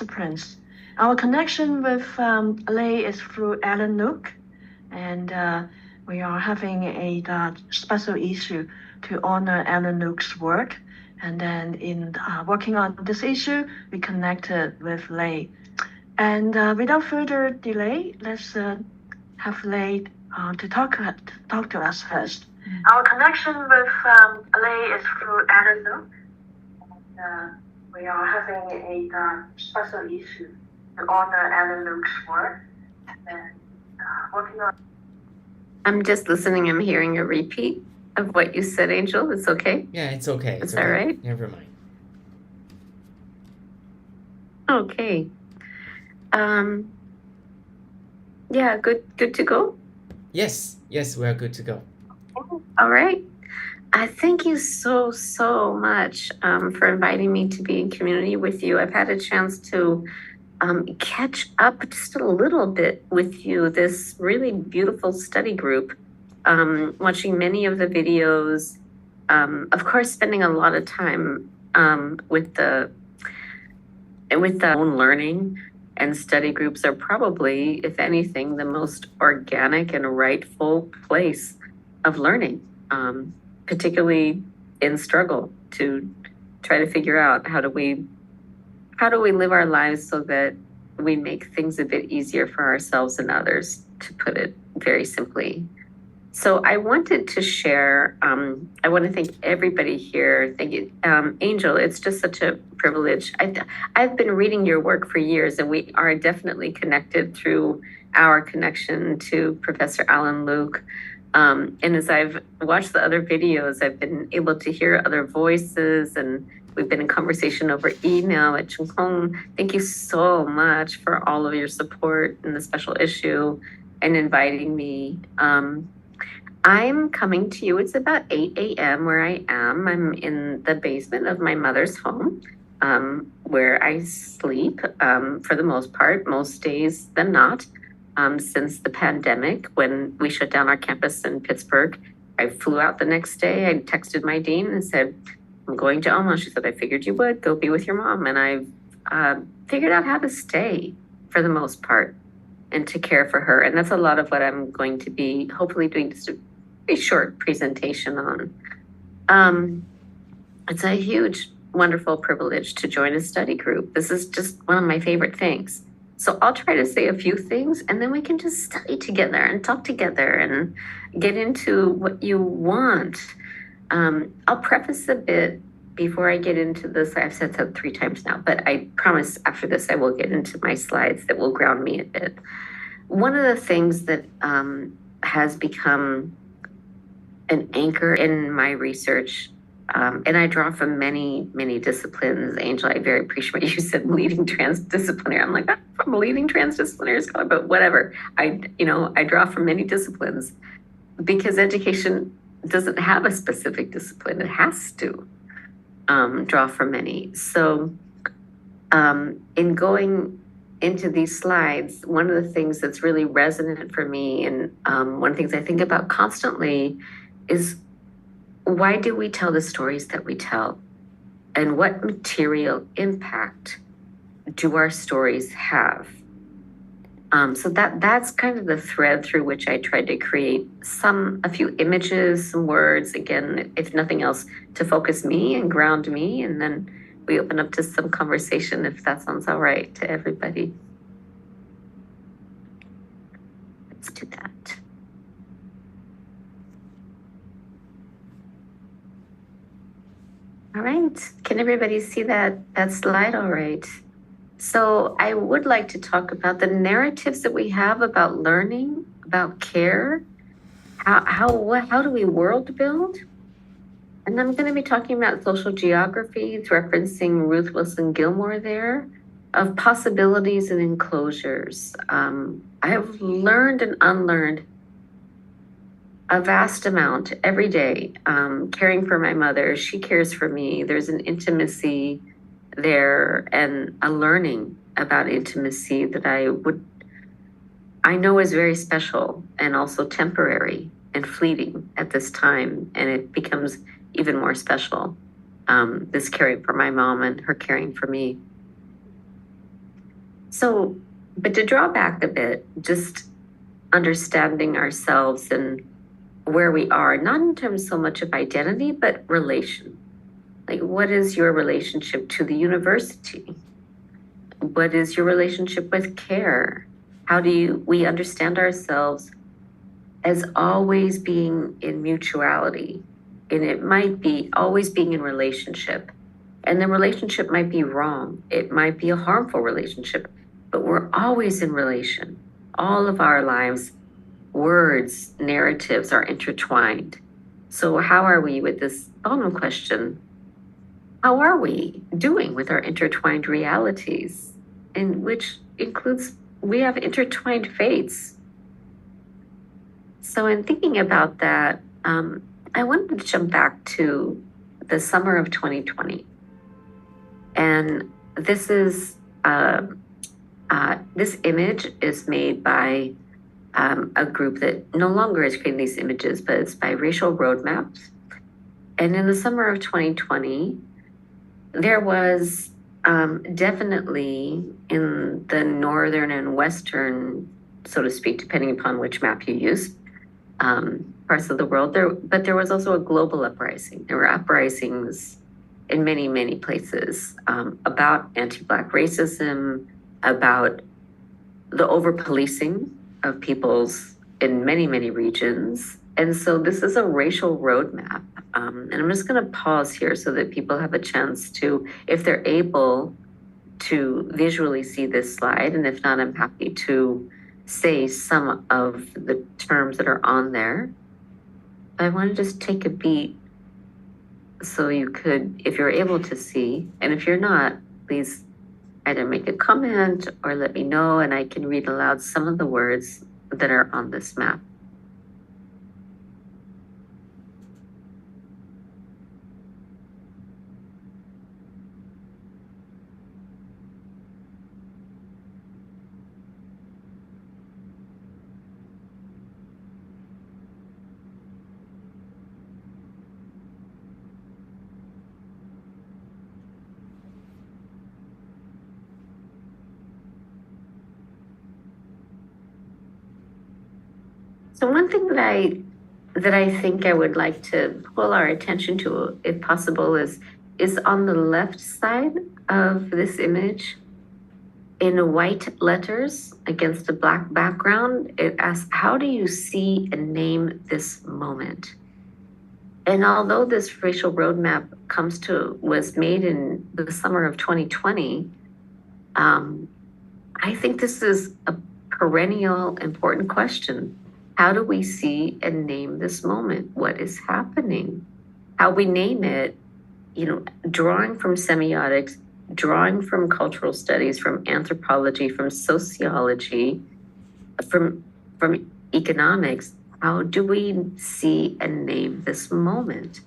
disciplines. Our connection with Leigh is through Alan Luke, and we are having a special issue to honor Alan Luke's work. And then in working on this issue, we connected with Leigh. And without further delay, let's have Leigh to talk to us first. Our connection with Leigh is through Alan Luke. And, we are having a special issue to honor Alan Luke's work and working on. I'm just listening. I'm hearing a repeat of what you said, Angel. It's okay? Yeah, it's okay. It's all right? Never mind. Okay. Yeah, good to go? Yes, we are good to go. All right. I thank you so much for inviting me to be in community with you. I've had a chance to catch up just a little bit with you, this really beautiful study group, watching many of the videos, of course, spending a lot of time with the own learning, and study groups are probably, if anything, the most organic and rightful place of learning, particularly in struggle to try to figure out how do we live our lives so that we make things a bit easier for ourselves and others, to put it very simply. So I wanted to share, I want to thank everybody here. Thank you, Angel, it's just such a privilege. I've been reading your work for years, and we are definitely connected through our connection to Professor Alan Luke. And as I've watched the other videos, I've been able to hear other voices, and we've been in conversation over email at Chung Hong. Thank you so much for all of your support in the special issue and inviting me. I'm coming to you. It's about 8 a.m. where I am. I'm in the basement of my mother's home, where I sleep for the most part, most days than not. Since the pandemic, when we shut down our campus in Pittsburgh, I flew out the next day. I texted my dean and said, I'm going to Omaha. She said, I figured you would. Go be with your mom. And I've figured out how to stay for the most part and to care for her. And that's a lot of what I'm going to be hopefully doing, just a very short presentation on. It's a huge, wonderful privilege to join a study group. This is just one of my favorite things. So I'll try to say a few things, and then we can just study together and talk together and get into what you want. I'll preface a bit before I get into this. I've said that 3 times now, but I promise after this I will get into my slides that will ground me a bit. One of the things that has become an anchor in my research, and I draw from many disciplines. Angel, I very appreciate what you said, leading transdisciplinary. I'm like, I'm from a leading transdisciplinary scholar, but whatever. I draw from many disciplines because education doesn't have a specific discipline. It has to draw from many. So in going into these slides, one of the things that's really resonant for me, and one of the things I think about constantly, is why do we tell the stories that we tell? And what material impact do our stories have? So that's kind of the thread through which I tried to create a few images, some words, again, if nothing else, to focus me and ground me. And then we open up to some conversation, if that sounds all right to everybody. Let's do that. All right, can everybody see that slide all right? So I would like to talk about the narratives that we have about learning, about care, how do we world build? And I'm going to be talking about social geographies, referencing Ruth Wilson Gilmore there, of possibilities and enclosures. I have learned and unlearned a vast amount every day, caring for my mother. She cares for me. There's an intimacy there and a learning about intimacy that I know is very special and also temporary and fleeting at this time. And it becomes even more special, this caring for my mom and her caring for me. So, but to draw back a bit, just understanding ourselves and where we are, not in terms so much of identity, but relation. Like, what is your relationship to the university? What is your relationship with care? How do we understand ourselves as always being in mutuality? And it might be always being in relationship. And the relationship might be wrong. It might be a harmful relationship, but we're always in relation. All of our lives, words, narratives are intertwined. So how are we with this bottom question? How are we doing with our intertwined realities? And which includes, we have intertwined fates. So in thinking about that, I wanted to jump back to the summer of 2020. And this is, this image is made by a group that no longer is creating these images, but it's by Racial Roadmaps. And in the summer of 2020, there was definitely in the northern and western, so to speak, depending upon which map you use, parts of the world, but there was also a global uprising. There were uprisings in many, many places about anti-Black racism, about the over-policing of peoples in many, many regions. And so this is a racial roadmap. And I'm just going to pause here so that people have a chance to, if they're able to visually see this slide, and if not, I'm happy to say some of the terms that are on there. I want to just take a beat so you could, if you're able to see, and if you're not, please either make a comment or let me know, and I can read aloud some of the words that are on this map. So one thing that I think I would like to pull our attention to, if possible, is on the left side of this image, in white letters against a Black background. It asks, how do you see and name this moment? And although this racial roadmap was made in the summer of 2020, I think this is a perennial important question. How do we see and name this moment? What is happening? How we name it, drawing from semiotics, drawing from cultural studies, from anthropology, from sociology, from economics, how do we see and name this moment?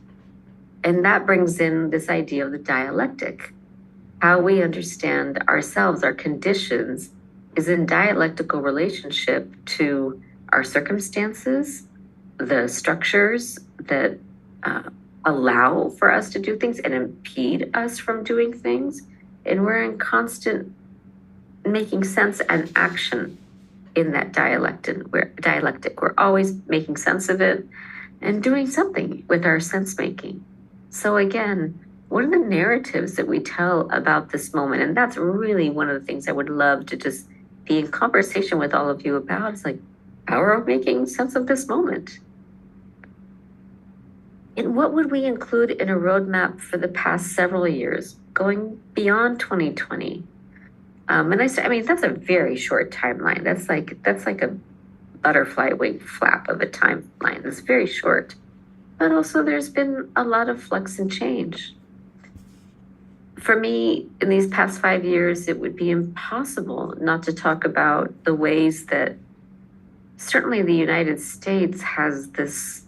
And that brings in this idea of the dialectic. How we understand ourselves, our conditions, is in dialectical relationship to our circumstances, the structures that allow for us to do things and impede us from doing things. And we're in constant making sense and action in that dialectic. We're always making sense of it and doing something with our sense making. So again, what are the narratives that we tell about this moment? And that's really one of the things I would love to just be in conversation with all of you about. It's like, how are we making sense of this moment? And what would we include in a roadmap for the past several years, going beyond 2020? And I mean, that's a very short timeline. That's like a butterfly wing flap of a timeline. It's very short. But also there's been a lot of flux and change. For me, in these past 5 years, it would be impossible not to talk about the ways that certainly the United States has this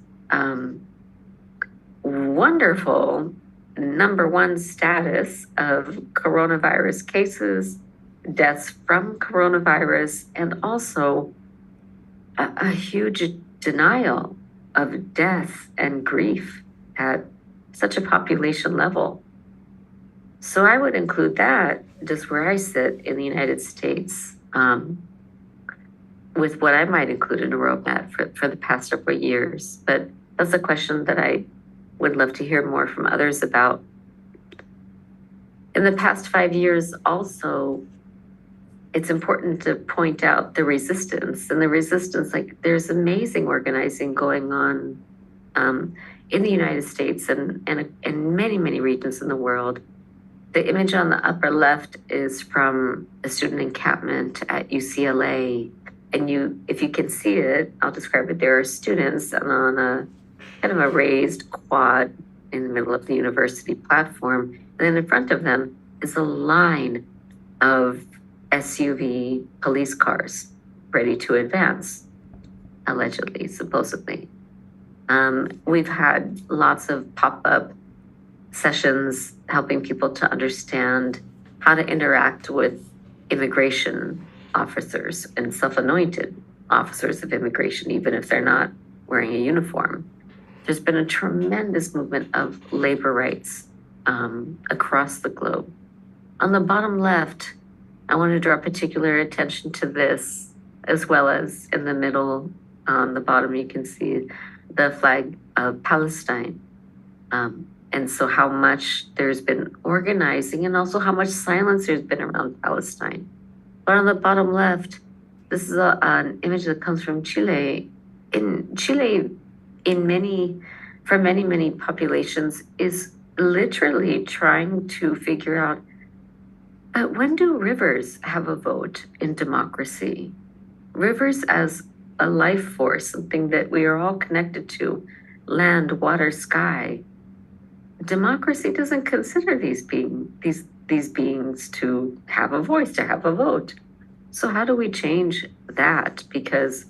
wonderful #1 status of coronavirus cases, deaths from coronavirus, and also a huge denial of death and grief at such a population level. So I would include that just where I sit in the United States, with what I might include in a roadmap for the past several years. But that's a question that I would love to hear more from others about. In the past 5 years also, it's important to point out the resistance, like there's amazing organizing going on in the United States and in many, many regions in the world. The image on the upper left is from a student encampment at UCLA. And if you can see it, I'll describe it. There are students on a kind of a raised quad in the middle of the university platform. And then in front of them is a line of SUV police cars ready to advance, allegedly, supposedly. We've had lots of pop-up sessions helping people to understand how to interact with immigration officers and self-anointed officers of immigration, even if they're not wearing a uniform. There's been a tremendous movement of labor rights across the globe. On the bottom left, I want to draw particular attention to this, as well as in the middle, on the bottom, you can see the flag of Palestine. And so how much there's been organizing and also how much silence there's been around Palestine. But on the bottom left, this is an image that comes from Chile. In Chile, for many populations, is literally trying to figure out, but when do rivers have a vote in democracy? Rivers as a life force, something that we are all connected to, land, water, sky. Democracy doesn't consider these beings to have a voice, to have a vote. So how do we change that? Because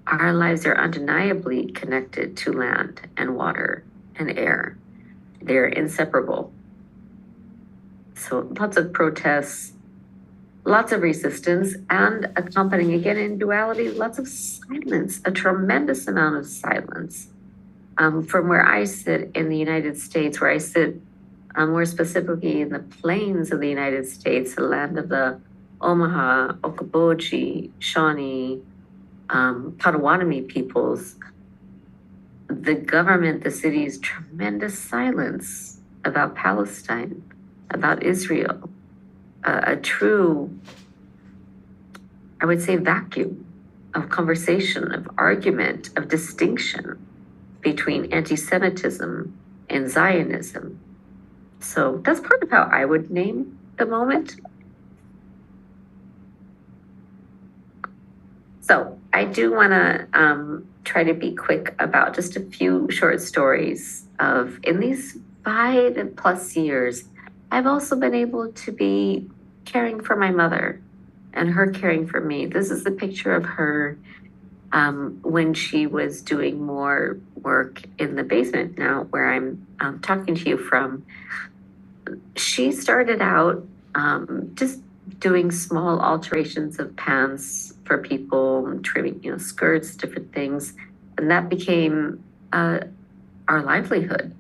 our lives are undeniably connected to land and water and air. They're inseparable. So lots of protests, lots of resistance, and accompanying, again in duality, lots of silence, a tremendous amount of silence. From where I sit in the United States, where I sit more specifically in the plains of the United States, the land of the Omaha, Okoboji, Shawnee, Potawatomi peoples, the government, the city's tremendous silence about Palestine, about Israel, a true, I would say, vacuum of conversation, of argument, of distinction between anti-Semitism and Zionism. So that's part of how I would name the moment. So I do want to try to be quick about just a few short stories of, in these 5+ years, I've also been able to be caring for my mother and her caring for me. This is a picture of her when she was doing more work in the basement now where I'm talking to you from. She started out just doing small alterations of pants for people, trimming, skirts, different things. And that became our livelihood.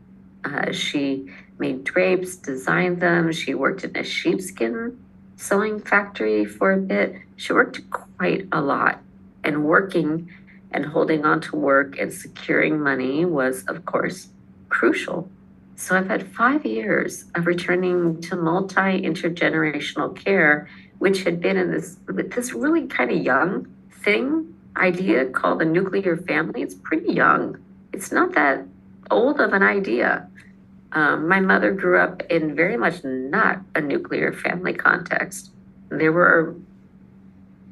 She made drapes, designed them. She worked in a sheepskin sewing factory for a bit. She worked quite a lot, and working and holding on to work and securing money was, of course, crucial. So I've had 5 years of returning to multi-intergenerational care, which had been in this really kind of young idea called the nuclear family. It's pretty young. It's not that old of an idea. My mother grew up in very much not a nuclear family context. There were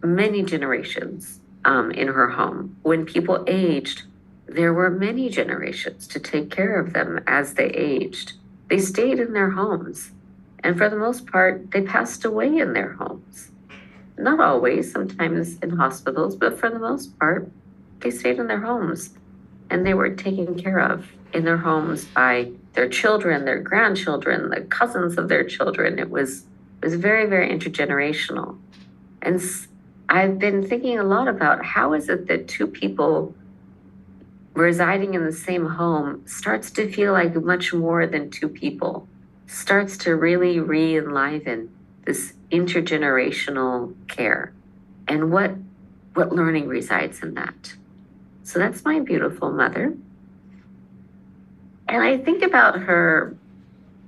many generations in her home. When people aged, there were many generations to take care of them as they aged. They stayed in their homes. And for the most part, they passed away in their homes. Not always, sometimes in hospitals, but for the most part, they stayed in their homes. And they were taken care of in their homes by their children, their grandchildren, the cousins of their children. It was very, very intergenerational. And I've been thinking a lot about how is it that two people residing in the same home starts to feel like much more than two people, starts to really re-enliven this intergenerational care, and what learning resides in that. So that's my beautiful mother. And I think about her,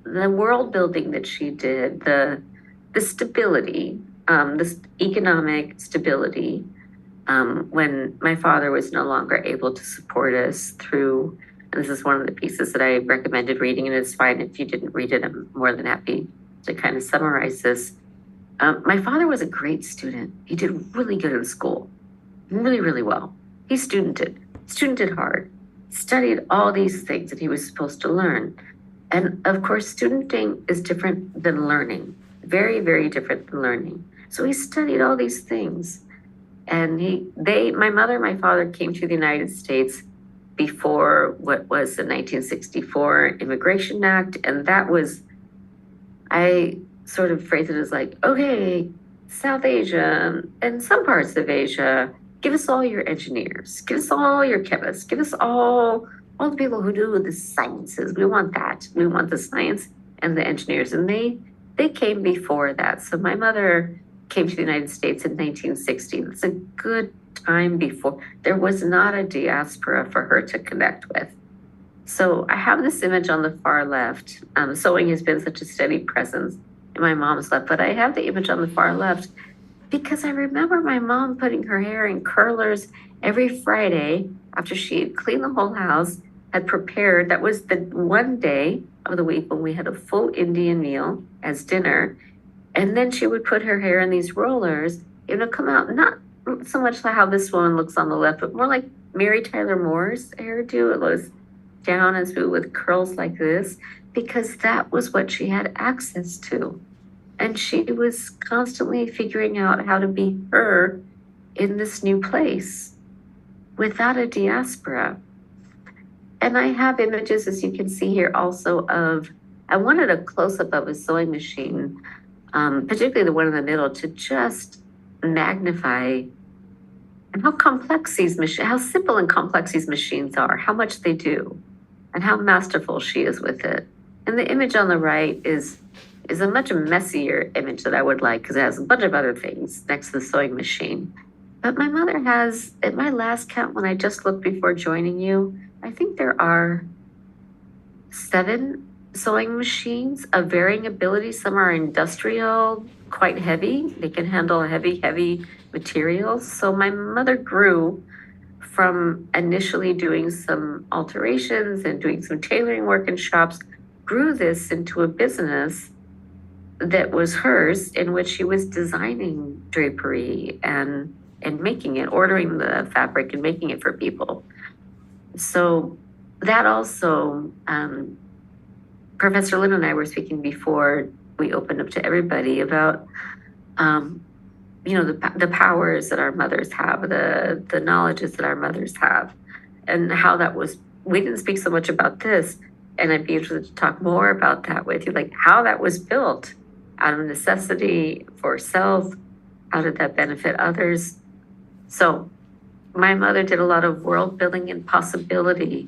the world building that she did, the stability, this economic stability, when my father was no longer able to support us through, and this is one of the pieces that I recommended reading, and it's fine if you didn't read it, I'm more than happy to kind of summarize this. My father was a great student. He did really good in school, really, really well. He studented hard, studied all these things that he was supposed to learn. And of course, studenting is different than learning, very, very different than learning. So he studied all these things. And my mother and my father came to the United States before what was the 1964 Immigration Act. And that was, I sort of phrase it as like, okay, South Asia and some parts of Asia, give us all your engineers, give us all your chemists, give us all the people who do the sciences. We want that. We want the science and the engineers. And they came before that. So my mother came to the United States in 1960. It's a good time before. There was not a diaspora for her to connect with. So I have this image on the far left. Sewing has been such a steady presence in my mom's life, but I have the image on the far left because I remember my mom putting her hair in curlers every Friday after she had cleaned the whole house, had prepared. That was the one day of the week when we had a full Indian meal as dinner. And then she would put her hair in these rollers. It would come out not so much like how this one looks on the left, but more like Mary Tyler Moore's hairdo. It was down and smooth with curls like this, because that was what she had access to. And she was constantly figuring out how to be her in this new place without a diaspora. And I have images, as you can see here, also of, I wanted a close-up of a sewing machine, particularly the one in the middle, to just magnify how complex these machines, how simple and complex these machines are, how much they do, and how masterful she is with it. And the image on the right is a much messier image that I would like, because it has a bunch of other things next to the sewing machine. But my mother has, at my last count, when I just looked before joining you, I think there are 7 sewing machines of varying ability. Some are industrial, quite heavy. They can handle heavy materials. So my mother grew from initially doing some alterations and doing some tailoring work in shops, grew this into a business that was hers, in which she was designing drapery and making it, ordering the fabric and making it for people. So that also, Professor Lynn and I were speaking before we opened up to everybody about, the powers that our mothers have, the knowledges that our mothers have, and how that was, we didn't speak so much about this, and I'd be interested to talk more about that with you, like how that was built out of necessity for self. How did that benefit others? So my mother did a lot of world building and possibility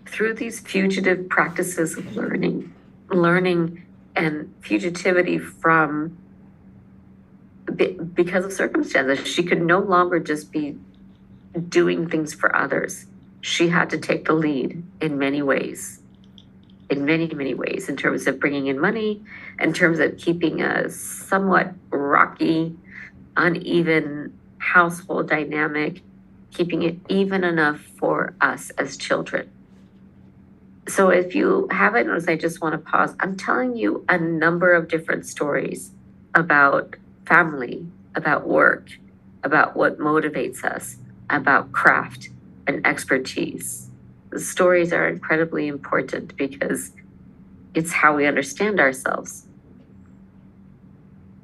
through these fugitive practices of learning and fugitivity from, because of circumstances. She could no longer just be doing things for others. She had to take the lead in many ways, in many ways, in terms of bringing in money, in terms of keeping a somewhat rocky, uneven household dynamic, keeping it even enough for us as children. So if you haven't noticed, I just want to pause. I'm telling you a number of different stories about family, about work, about what motivates us, about craft and expertise. The stories are incredibly important because it's how we understand ourselves.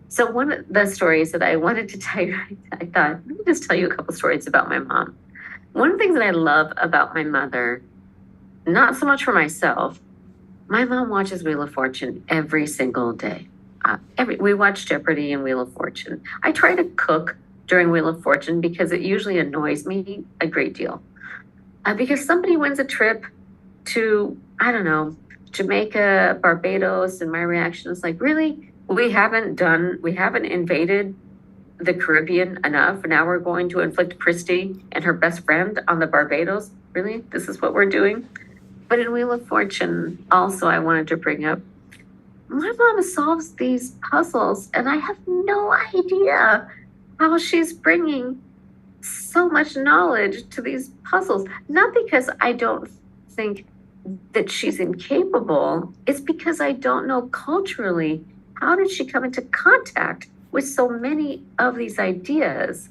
So one of the stories that I wanted to tell you, I thought, let me just tell you a couple stories about my mom. One of the things that I love about my mother, not so much for myself, my mom watches Wheel of Fortune every single day. We watch Jeopardy and Wheel of Fortune. I try to cook during Wheel of Fortune because it usually annoys me a great deal. Because somebody wins a trip to, I don't know, Jamaica, Barbados, and my reaction is like, really? we haven't invaded the Caribbean enough. Now we're going to inflict Christy and her best friend on the Barbados. Really? This is what we're doing? But in Wheel of Fortune, also, I wanted to bring up, my mom solves these puzzles, and I have no idea how she's bringing so much knowledge to these puzzles. Not because I don't think that she's incapable, it's because I don't know culturally, how did she come into contact with so many of these ideas?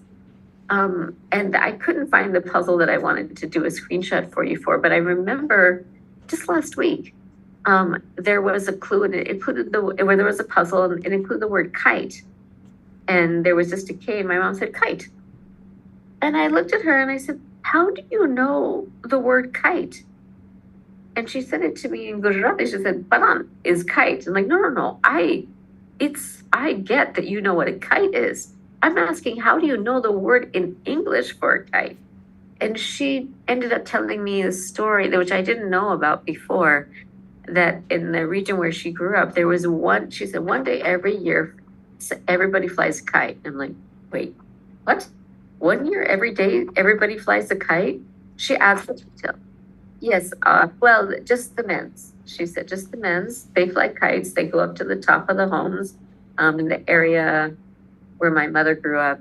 And I couldn't find the puzzle that I wanted to do a screenshot for you for, but I remember just last week, there was a clue and it included where there was a puzzle and it included the word kite. And there was just a K and my mom said kite. And I looked at her and I said, how do you know the word kite? And she said it to me in Gujarati. She said, "Banan is kite." I'm like, no. I get that you know what a kite is. I'm asking, how do you know the word in English for a kite? And she ended up telling me a story, which I didn't know about before, that in the region where she grew up, there was she said, one day every year, everybody flies a kite. I'm like, wait, what? 1 year, every day, everybody flies a kite? She adds the detail. Yes, well, just the men's. She said, just the men's. They fly kites. They go up to the top of the homes. In the area where my mother grew up,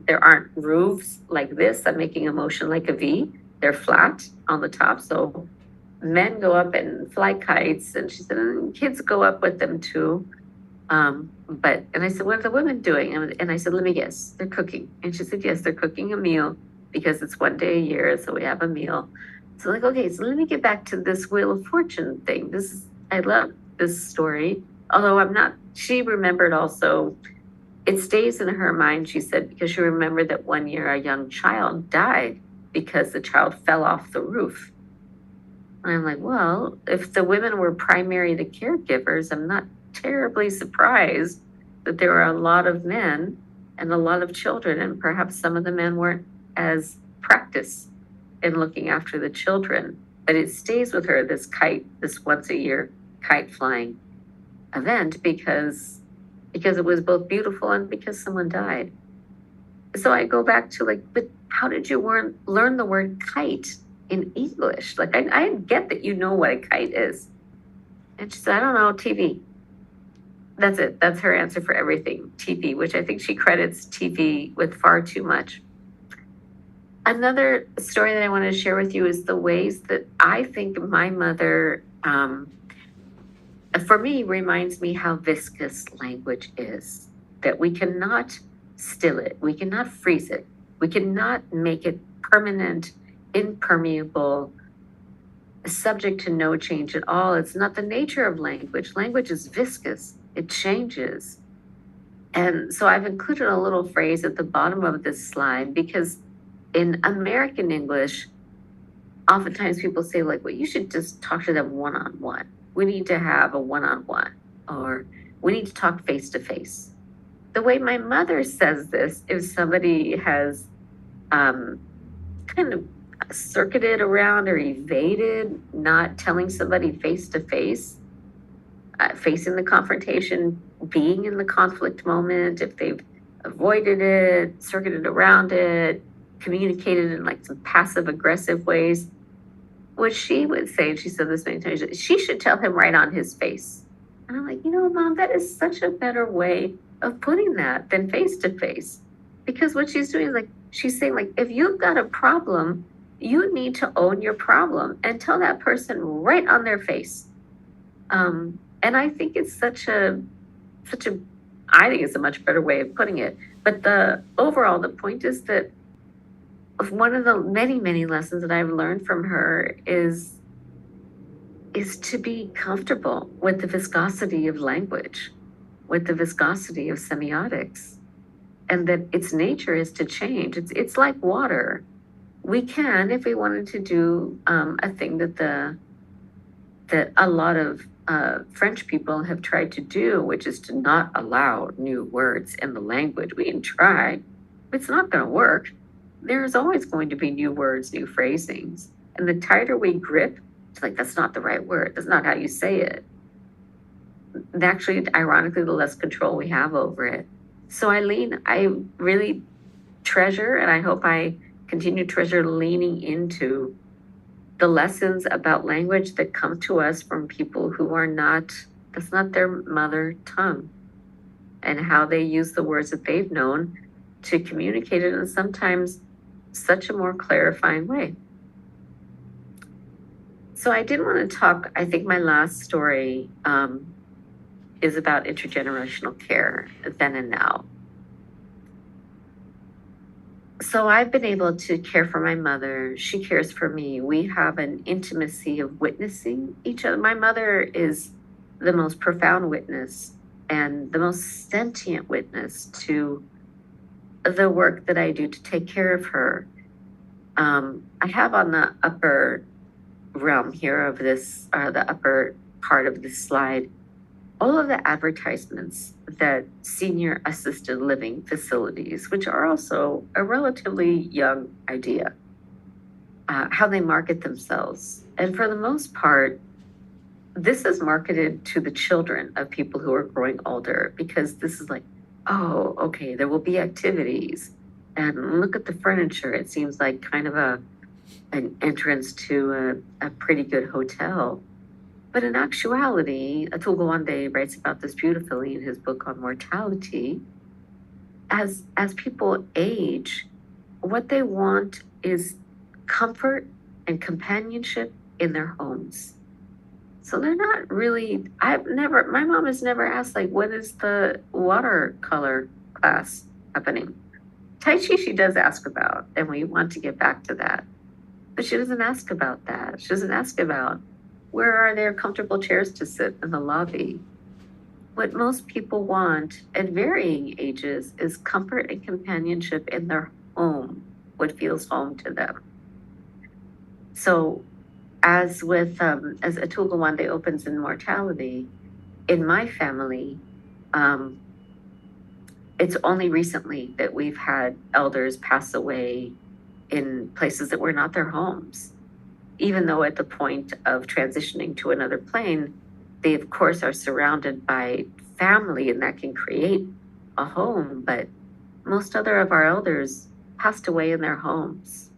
there aren't roofs like this. I'm making a motion like a V. They're flat on the top. So men go up and fly kites. And she said, and kids go up with them too. And I said, what are the women doing? And I said, let me guess, they're cooking. And she said, yes, they're cooking a meal because it's 1 day a year. So we have a meal. So like, okay, so let me get back to this Wheel of Fortune thing. I love this story. Although she remembered also, it stays in her mind, she said, because she remembered that 1 year a young child died because the child fell off the roof. And I'm like, well, if the women were primarily the caregivers, I'm not terribly surprised that there were a lot of men and a lot of children, and perhaps some of the men weren't as practiced in looking after the children. But it stays with her, this once a year kite flying event, because it was both beautiful and because someone died. So I go back to like, but how did you learn the word kite in English? Like, I get that you know what a kite is. And she said, I don't know, TV. That's it. That's her answer for everything, TV, which I think she credits TV with far too much. Another story that I want to share with you is the ways that I think my mother, for me, reminds me how viscous language is, that we cannot still it. We cannot freeze it. We cannot make it permanent, impermeable, subject to no change at all. It's not the nature of language. Language is viscous. It changes. And so I've included a little phrase at the bottom of this slide because in American English, oftentimes people say like, well, you should just talk to them one-on-one. We need to have a one-on-one, or we need to talk face-to-face. The way my mother says this, if somebody has kind of circuited around or evaded not telling somebody face-to-face, facing the confrontation, being in the conflict moment, if they've avoided it, circuited around it, communicated in like some passive aggressive ways, what she would say, and she said this many times, she should tell him right on his face. And I'm like, Mom, that is such a better way of putting that than face to face. Because what she's doing is like, she's saying like, if you've got a problem, you need to own your problem and tell that person right on their face. And I think it's I think it's a much better way of putting it. But the point is that one of the many, many lessons that I've learned from her is to be comfortable with the viscosity of language, with the viscosity of semiotics, and that its nature is to change. It's like water. We can, if we wanted to do a thing that a lot of French people have tried to do, which is to not allow new words in the language. We can try, but it's not going to work. There's always going to be new words, new phrasings. And the tighter we grip, it's like, that's not the right word. That's not how you say it. actually, ironically, the less control we have over it. So I really treasure, and I hope I continue to treasure leaning into the lessons about language that come to us from people who are not, that's not their mother tongue, and how they use the words that they've known to communicate it in sometimes such a more clarifying way. So I did want to talk, I think my last story is about intergenerational care, then and now. So I've been able to care for my mother. She cares for me. We have an intimacy of witnessing each other. My mother is the most profound witness and the most sentient witness to the work that I do to take care of her. I have on the upper realm here of this, the upper part of this slide, all of the advertisements that senior assisted living facilities, which are also a relatively young idea, how they market themselves. And for the most part, this is marketed to the children of people who are growing older, because this is like, oh, okay, there will be activities. And look at the furniture. It seems like kind of an entrance to a pretty good hotel. But in actuality, Atul Gawande writes about this beautifully in his book on mortality. As people age, what they want is comfort and companionship in their homes. So they're not really, my mom has never asked, like, when is the watercolor class happening? Tai Chi she does ask about, and we want to get back to that. But she doesn't ask about that. She doesn't ask about, where are there comfortable chairs to sit in the lobby? What most people want at varying ages is comfort and companionship in their home, what feels home to them. So as with, as Atul Gawande opens in mortality, in my family, it's only recently that we've had elders pass away in places that were not their homes. Even though at the point of transitioning to another plane, they of course are surrounded by family and that can create a home, but most other of our elders passed away in their homes.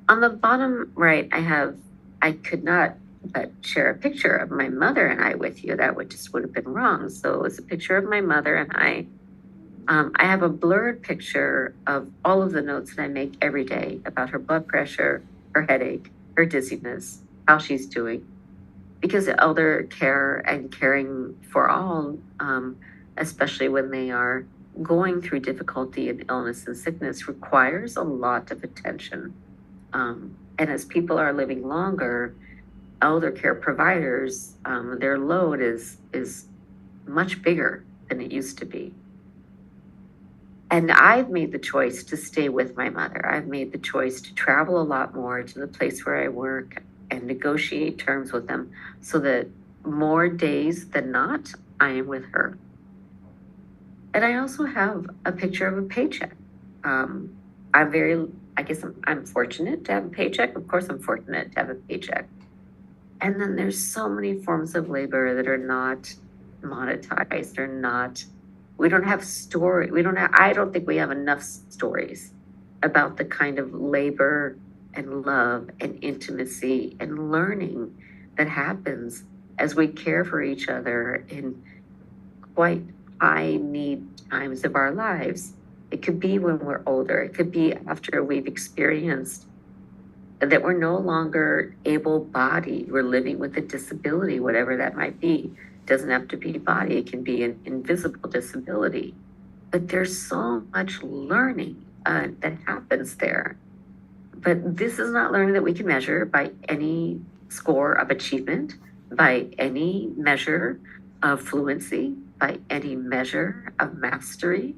On the bottom right, I could not but share a picture of my mother and I with you. That would have been wrong. So it's a picture of my mother and I. I have a blurred picture of all of the notes that I make every day about her blood pressure, her headache, her dizziness, how she's doing. Because elder care and caring for all, especially when they are going through difficulty and illness and sickness, requires a lot of attention. And as people are living longer, elder care providers, their load is much bigger than it used to be. And I've made the choice to stay with my mother. I've made the choice to travel a lot more to the place where I work and negotiate terms with them so that more days than not, I am with her. And I also have a picture of a paycheck. I'm fortunate to have a paycheck. Of course, I'm fortunate to have a paycheck. And then there's so many forms of labor that are not monetized or not. I don't think we have enough stories about the kind of labor and love and intimacy and learning that happens as we care for each other in quite high need times of our lives. It could be when we're older. It could be after we've experienced that we're no longer able-bodied. We're living with a disability, whatever that might be. It doesn't have to be body. It can be an invisible disability. But there's so much learning that happens there. But this is not learning that we can measure by any score of achievement, by any measure of fluency, by any measure of mastery.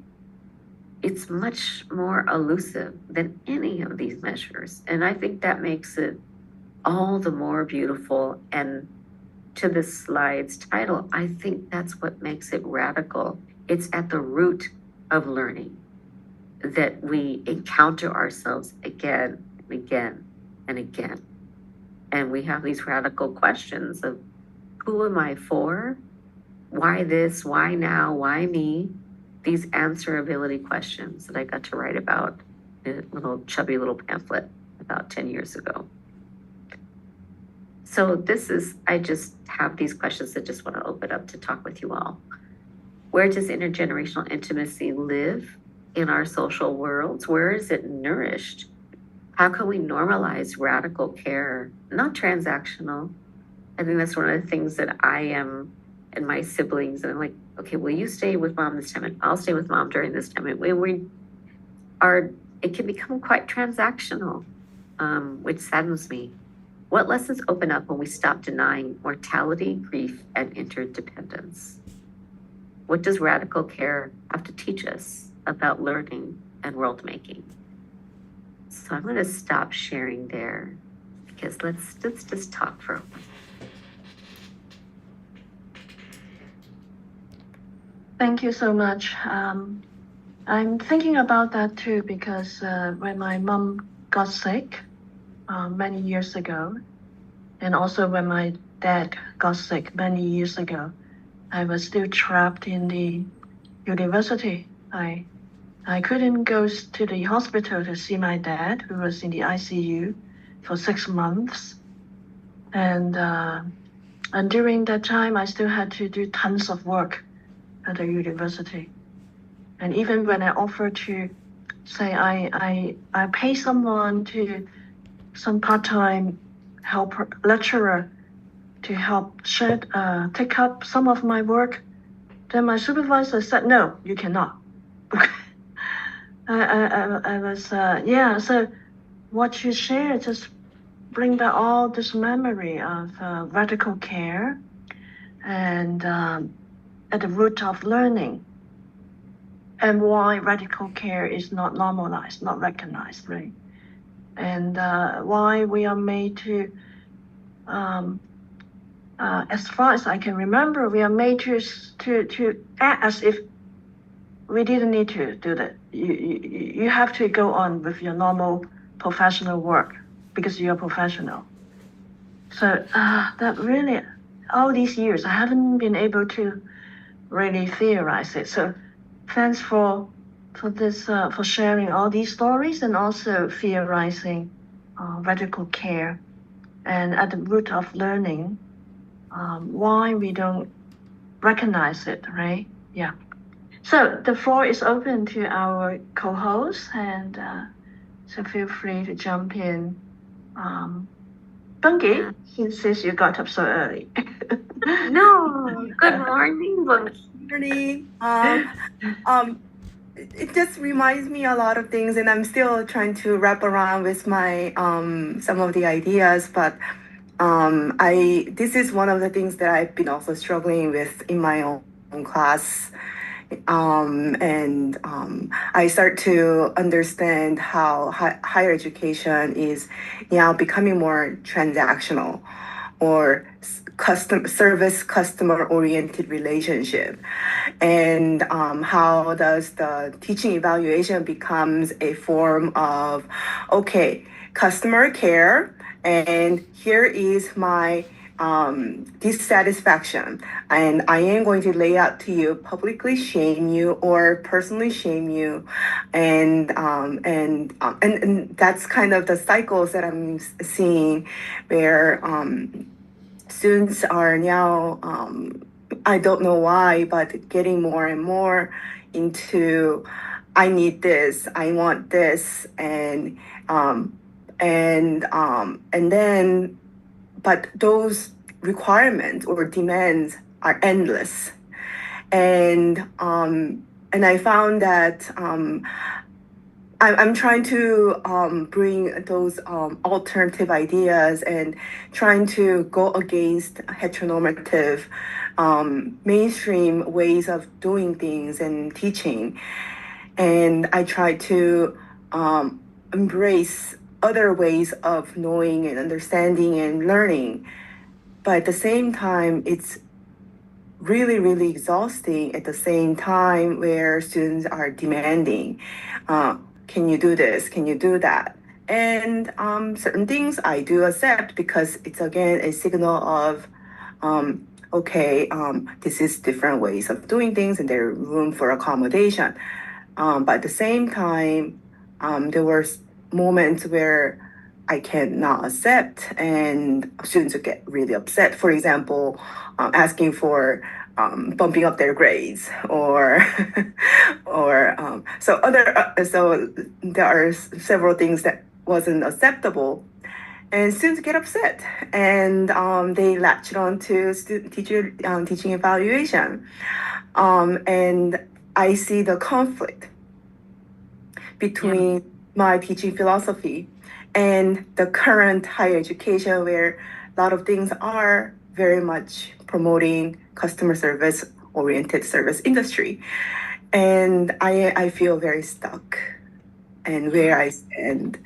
It's much more elusive than any of these measures. And I think that makes it all the more beautiful. And to this slide's title, I think that's what makes it radical. It's at the root of learning that we encounter ourselves again and again and again. And we have these radical questions of who am I for why this, why now, why me? These answerability questions that I got to write about in a little chubby little pamphlet about 10 years ago. So I just have these questions that just want to open up to talk with you all. Where does intergenerational intimacy live in our social worlds? Where is it nourished? How can we normalize radical care, not transactional? I think that's one of the things that I am and my siblings, and I'm like, okay, will you stay with mom this time? And I'll stay with mom during this time. It can become quite transactional, which saddens me. What lessons open up when we stop denying mortality, grief, and interdependence? What does radical care have to teach us about learning and world making? So I'm going to stop sharing there because let's just talk for a moment. Thank you so much. I'm thinking about that too because when my mom got sick many years ago, and also when my dad got sick many years ago, I was still trapped in the university. I couldn't go to the hospital to see my dad, who was in the ICU for 6 months. And during that time, I still had to do tons of work at the university. And even when I offered to say I pay someone to some part-time lecturer to help take up some of my work, then my supervisor said, no, you cannot. I was, so what you share just bring back all this memory of radical care and at the root of learning, and why radical care is not normalized, not recognized, right? And why we are made to, as far as I can remember, we are made to act as if we didn't need to do that. You have to go on with your normal professional work because you're a professional. So that really, all these years, I haven't been able to really theorize it. So thanks for this, for sharing all these stories and also theorizing radical care and at the root of learning, why we don't recognize it, right? Yeah. So the floor is open to our co-hosts, and so feel free to jump in. Bungie, since you got up so early. No, good morning, Bungie. It just reminds me a lot of things, and I'm still trying to wrap around with my some of the ideas, but this is one of the things that I've been also struggling with in my own class. I start to understand how higher education is now becoming more transactional or customer oriented relationship, and how does the teaching evaluation becomes a form of, okay, customer care, and here is my dissatisfaction, and I am going to lay out to you, publicly shame you or personally shame you, and that's kind of the cycles that I'm seeing, where students are now, I don't know why, but getting more and more into, I need this, I want this, and then, but those requirements or demands are endless. And I found that I'm trying to bring those alternative ideas and trying to go against heteronormative mainstream ways of doing things and teaching. And I try to embrace other ways of knowing and understanding and learning. But at the same time, it's really, really exhausting at the same time, where students are demanding, can you do this? Can you do that? And certain things I do accept because it's, again, a signal of, okay, this is different ways of doing things and there's room for accommodation. But at the same time, there were moments where I cannot accept, and students would get really upset. For example, asking for bumping up their grades, or so there are several things that wasn't acceptable, and students get upset, and they latched on to teaching evaluation, and I see the conflict between my teaching philosophy and the current higher education, where a lot of things are very much promoting customer service oriented service industry. And I feel very stuck and where I stand.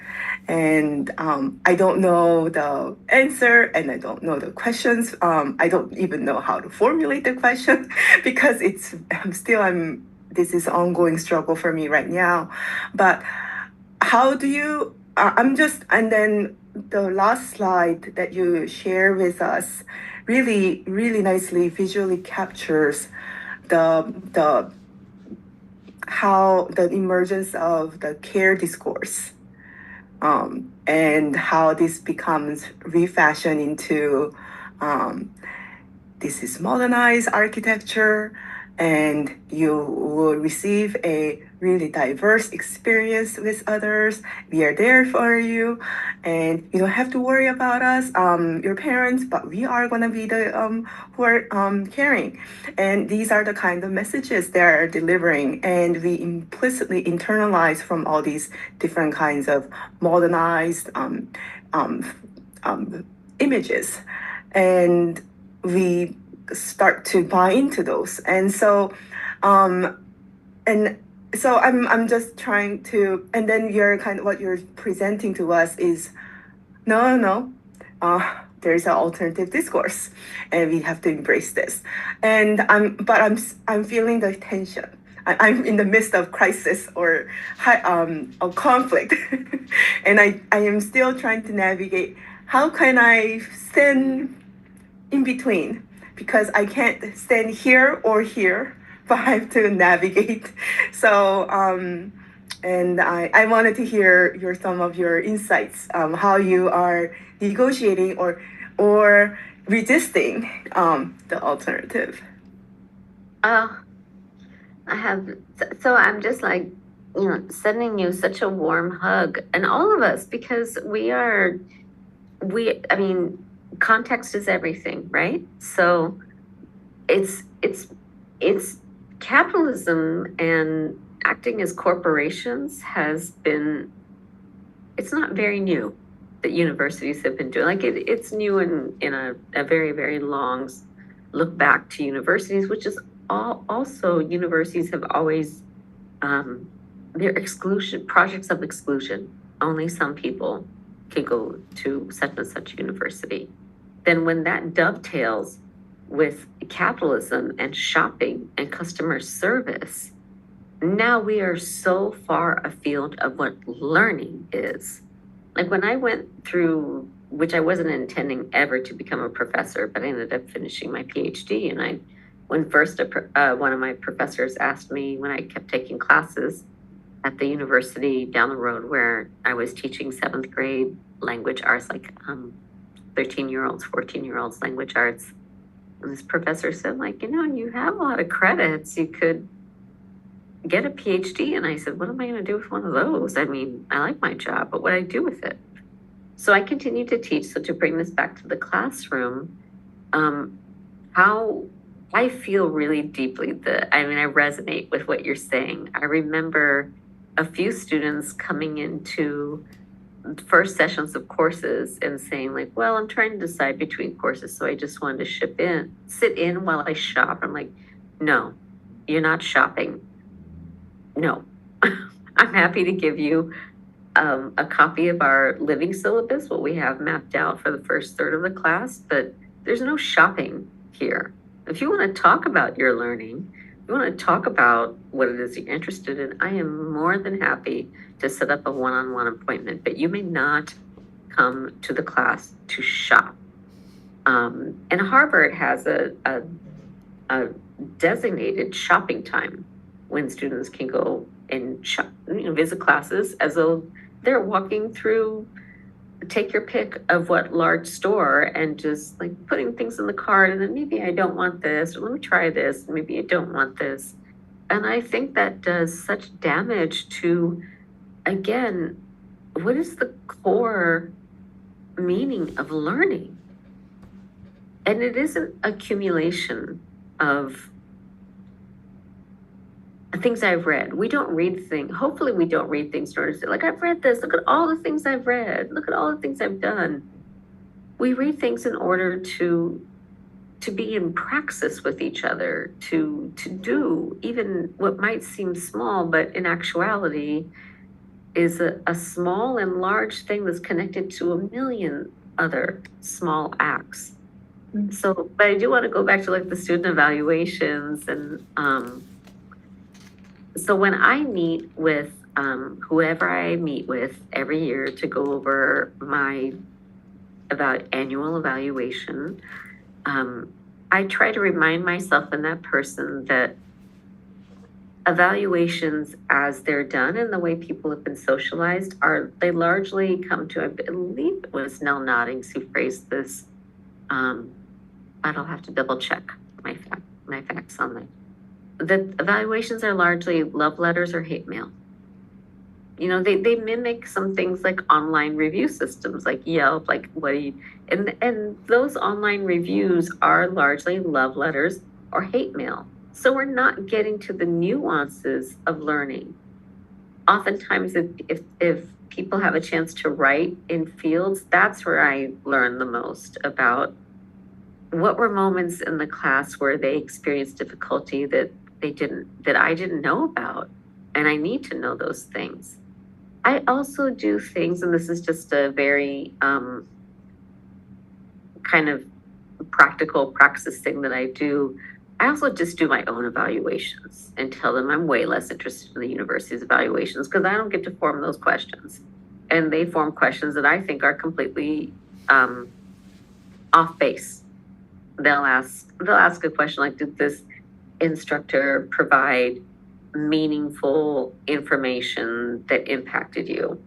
And I don't know the answer, and I don't know the questions. I don't even know how to formulate the question because this is an ongoing struggle for me right now. But how do you, and then the last slide that you share with us really, really nicely visually captures the how the emergence of the care discourse, and how this becomes refashioned into this is modernized architecture, and you will receive a really diverse experience with others. We are there for you, and you don't have to worry about us, your parents, but we are going to be the who are caring. And these are the kind of messages they're delivering, and we implicitly internalize from all these different kinds of modernized images, and we start to buy into those. And so I'm just trying to, and then you're kind of what you're presenting to us is no, there's an alternative discourse, and we have to embrace this. And I'm feeling the tension. I'm in the midst of crisis or of conflict, and I am still trying to navigate. How can I stand in between? Because I can't stand here or here, but I have to navigate. So, and I wanted to hear some of your insights, how you are negotiating or resisting the alternative. So I'm just like, sending you such a warm hug, and all of us, because I mean, context is everything, right? So it's capitalism and acting as corporations it's not very new that universities have been doing. Like it's new in a very, very long look back to universities, which is also universities have always, their projects of exclusion. Only some people can go to such and such university. Then when that dovetails with capitalism and shopping and customer service, now we are so far afield of what learning is. Like when I went through, which I wasn't intending ever to become a professor, but I ended up finishing my PhD. And when first one of my professors asked me, when I kept taking classes at the university down the road where I was teaching 7th grade language arts, like 13-year-olds, 14-year-olds language arts. And this professor said, like, you have a lot of credits. You could get a PhD. And I said, what am I going to do with one of those? I mean, I like my job, but what do I do with it? So I continued to teach. So to bring this back to the classroom, how I feel really deeply I resonate with what you're saying. I remember a few students coming into first sessions of courses and saying like, well, I'm trying to decide between courses, so I just wanted to sit in while I shop. I'm like, no, you're not shopping. No, I'm happy to give you a copy of our living syllabus, what we have mapped out for the first third of the class, but there's no shopping here. If you want to talk about your learning, you want to talk about what it is you're interested in, I am more than happy to set up a one-on-one appointment, but you may not come to the class to shop. And Harvard has a designated shopping time when students can go and visit classes as though they're walking through, take your pick of what large store, and just like putting things in the cart, and then maybe I don't want this, or let me try this, maybe I don't want this. And I think that does such damage to, again, what is the core meaning of learning? And it isn't accumulation of things I've read. We don't read things. Hopefully we don't read things in order to say, like, I've read this. Look at all the things I've read. Look at all the things I've done. We read things in order to be in praxis with each other, to do even what might seem small, but in actuality is a small and large thing that's connected to a million other small acts. So, but I do want to go back to like the student evaluations. And so when I meet with whoever I meet with every year to go over my annual evaluation, I try to remind myself and that person that evaluations as they're done and the way people have been socialized they largely come to, I believe it was Nell Noddings who phrased this, but I'll have to double check my facts on that. The evaluations are largely love letters or hate mail. You know, they mimic some things like online review systems like Yelp, like and those online reviews are largely love letters or hate mail. So we're not getting to the nuances of learning. Oftentimes, if people have a chance to write in fields, that's where I learn the most about what were moments in the class where they experienced difficulty that I didn't know about, and I need to know those things. I also do things, and this is just a very kind of practical praxis thing that I do. I also just do my own evaluations and tell them I'm way less interested in the university's evaluations because I don't get to form those questions. And they form questions that I think are completely off base. They'll ask a question like, did this instructor provide meaningful information that impacted you?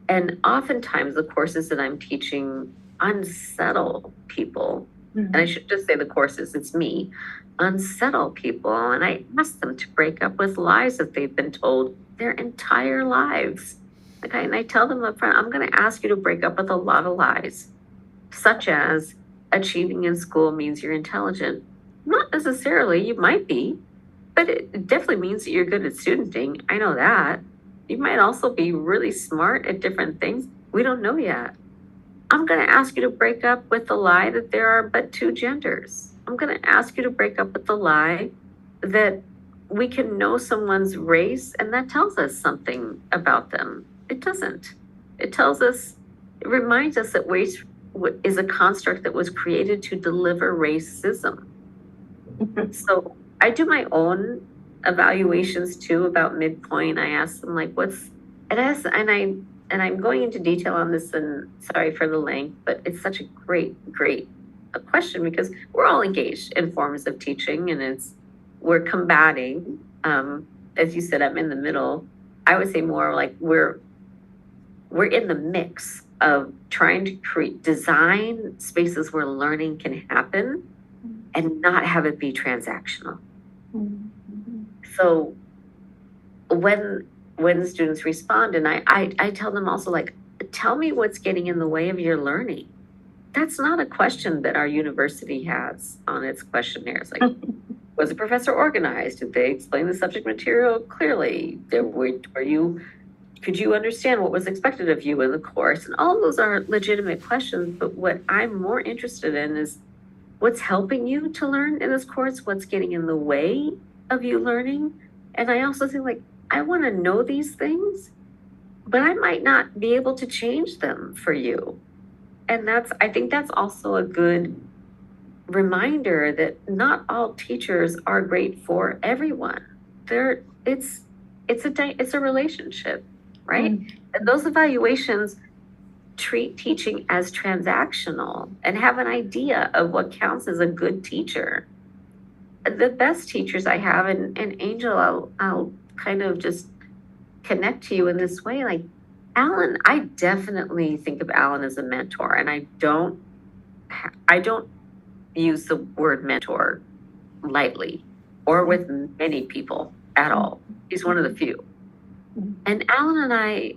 And oftentimes the courses that I'm teaching unsettle people. And I should just say the courses, it's me, unsettle people. And I ask them to break up with lies that they've been told their entire lives. And I tell them up front, I'm going to ask you to break up with a lot of lies, such as achieving in school means you're intelligent. Not necessarily, you might be, but it definitely means that you're good at studenting. I know that. You might also be really smart at different things. We don't know yet. I'm going to ask you to break up with the lie that there are but two genders. I'm going to ask you to break up with the lie that we can know someone's race and that tells us something about them. It doesn't. It reminds us that race is a construct that was created to deliver racism. So I do my own evaluations too about midpoint. I ask them like, and I'm going into detail on this, and sorry for the length, but it's such a great question because we're all engaged in forms of teaching, and we're combating. As you said, I'm in the middle. I would say more like we're in the mix of trying to design spaces where learning can happen and not have it be transactional. So when the students respond, and I tell them also, like, tell me what's getting in the way of your learning. That's not a question that our university has on its questionnaires. Like, was the professor organized? Did they explain the subject material clearly? Could you understand what was expected of you in the course? And all of those are legitimate questions, but what I'm more interested in is what's helping you to learn in this course, what's getting in the way of you learning. And I also think, like, I want to know these things, but I might not be able to change them for you. And I think that's also a good reminder that not all teachers are great for everyone. It's a relationship, right? And those evaluations treat teaching as transactional and have an idea of what counts as a good teacher. The best teachers I have, and Angel, I'll kind of just connect to you in this way. Like Alan, I definitely think of Alan as a mentor, and I don't use the word mentor lightly or with many people at all. He's one of the few. And Alan and I,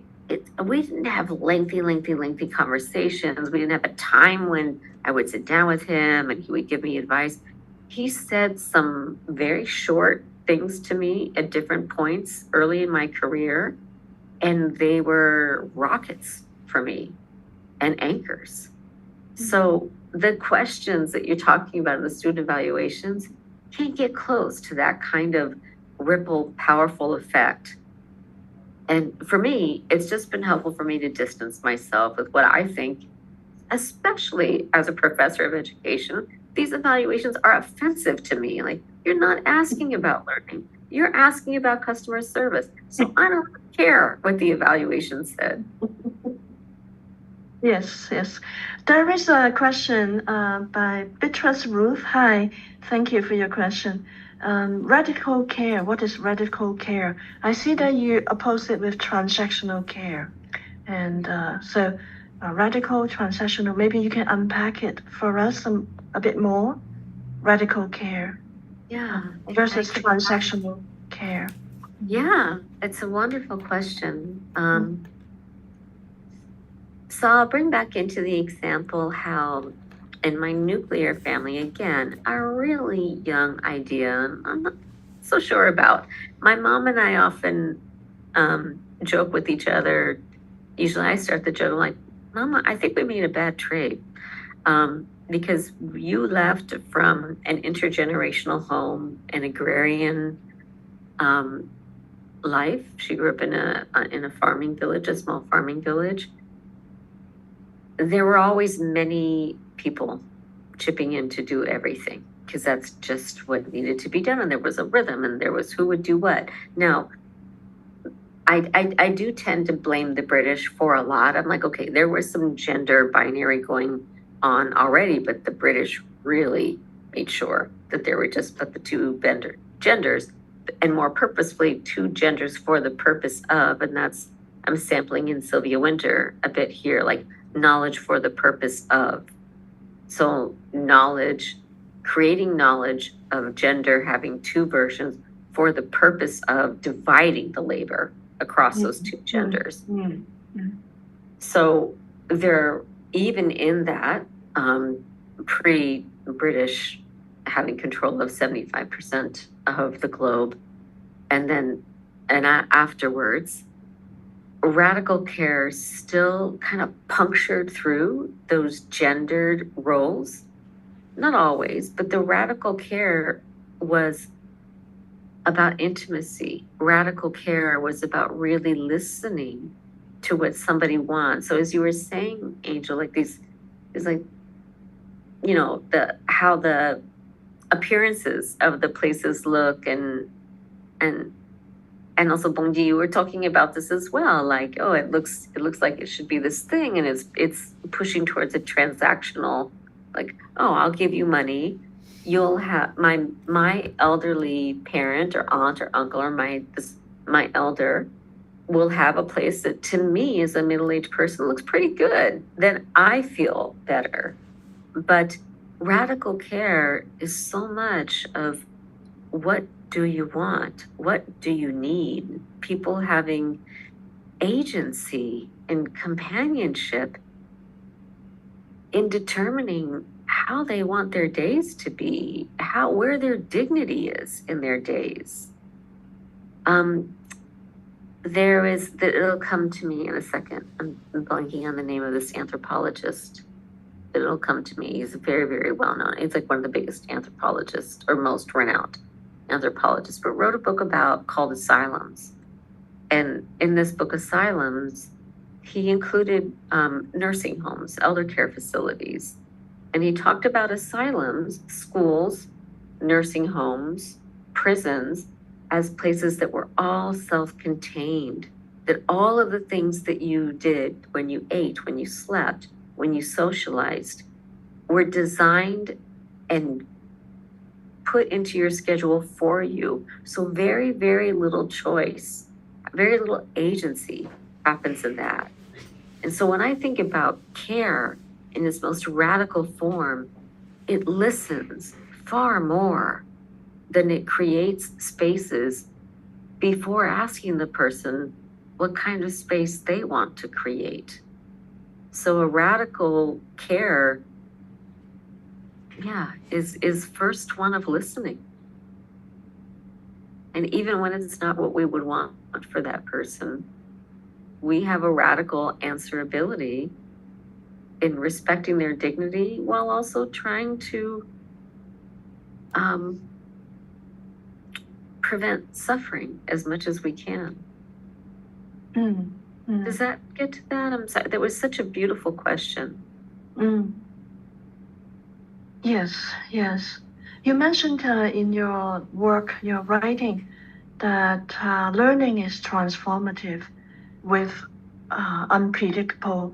we didn't have lengthy conversations. We didn't have a time when I would sit down with him and he would give me advice. He said some very short things to me at different points early in my career, and they were rockets for me and anchors. So the questions that you're talking about in the student evaluations can't get close to that kind of ripple, powerful effect. And for me, it's just been helpful for me to distance myself with what I think, especially as a professor of education, these evaluations are offensive to me. Like, you're not asking about learning, you're asking about customer service. So I don't care what the evaluation said. Yes. There is a question by Beatrice Ruth. Hi, thank you for your question. Radical care, what is radical care? I see that you oppose it with transactional care. And so radical, transactional, maybe you can unpack it for us a bit more. Radical care. Yeah. Versus transactional care. Yeah, it's a wonderful question. So I'll bring back into the example how in my nuclear family, again, a really young idea I'm not so sure about. My mom and I often joke with each other. Usually I start the joke, I'm like, Mama, I think we made a bad trade because you left from an intergenerational home, an agrarian life. She grew up in a farming village, a small farming village. There were always many people chipping in to do everything because that's just what needed to be done. And there was a rhythm and there was who would do what. Now, I do tend to blame the British for a lot. I'm like, okay, there was some gender binary going on already, but the British really made sure that there were just but the two genders, and more purposefully two genders for the purpose of, and that's, I'm sampling in Sylvia Wynter a bit here, like knowledge for the purpose of. So knowledge, creating knowledge of gender, having two versions for the purpose of dividing the labor across those two genders. So there, even in that pre-British having control of 75% of the globe, and then afterwards, radical care still kind of punctured through those gendered roles. Not always, but the radical care was about intimacy. Radical care was about really listening to what somebody wants. So as you were saying, Angel, like these is like, you know, how the appearances of the places look, and also Bongji, you were talking about this as well. Like, oh, it looks like it should be this thing, and it's pushing towards a transactional, like, oh, I'll give you money, you'll have my elderly parent or aunt or uncle or my elder will have a place that to me as a middle-aged person looks pretty good, then I feel better. But radical care is so much of what do you want? What do you need? People having agency and companionship in determining how they want their days to be, where their dignity is in their days. It'll come to me in a second. I'm blanking on the name of this anthropologist. It'll come to me. He's very, very well known. He's like one of the biggest anthropologists or most renowned anthropologists, but wrote a book called Asylums. And in this book, Asylums, he included nursing homes, elder care facilities. And he talked about asylums, schools, nursing homes, prisons, as places that were all self-contained that all of the things that you did when you ate, when you slept, when you socialized, were designed and put into your schedule for you. So very, very little choice, very little agency happens in that. And so when I think about care in its most radical form, it listens far more than it creates spaces before asking the person what kind of space they want to create. So a radical care, is first one of listening. And even when it's not what we would want for that person, we have a radical answerability in respecting their dignity while also trying to prevent suffering as much as we can. Does that get to that? I'm sorry. That was such a beautiful question. Yes, yes. You mentioned in your work, your writing, that learning is transformative with unpredictable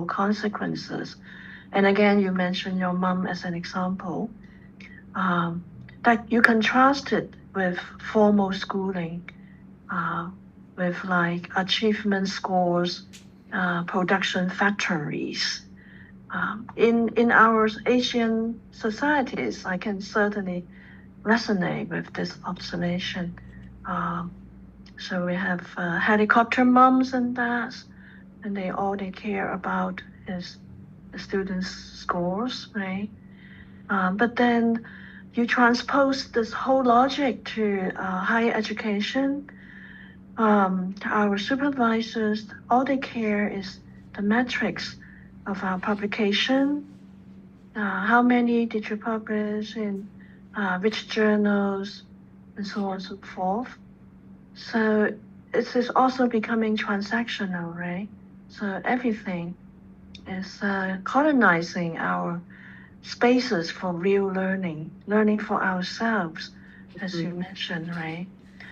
consequences. And again, you mentioned your mom as an example. That you contrast it with formal schooling, with like achievement scores, production factories. In our Asian societies, I can certainly resonate with this observation. So we have helicopter moms and dads, and all they care about is the students' scores, right? But then you transpose this whole logic to higher education. Our supervisors, all they care is the metrics of our publication. How many did you publish in which journals, and so on and so forth. So it is also becoming transactional, right? So everything is colonizing our spaces for real learning for ourselves, as you mentioned, right?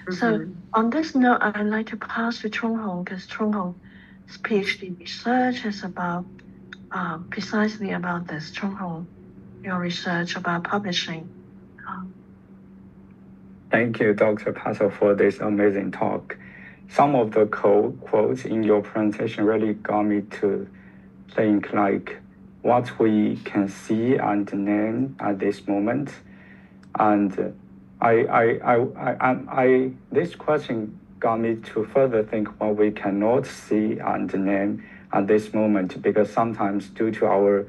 So on this note, I'd like to pass to Trung Hong, because Trung Hong's PhD research is about precisely about this. Trung Hong, your research about publishing. Thank you, Dr. Patel, for this amazing talk. Some of the quotes in your presentation really got me to think like what we can see and name at this moment. And this question got me to further think what we cannot see and name at this moment, because sometimes due to our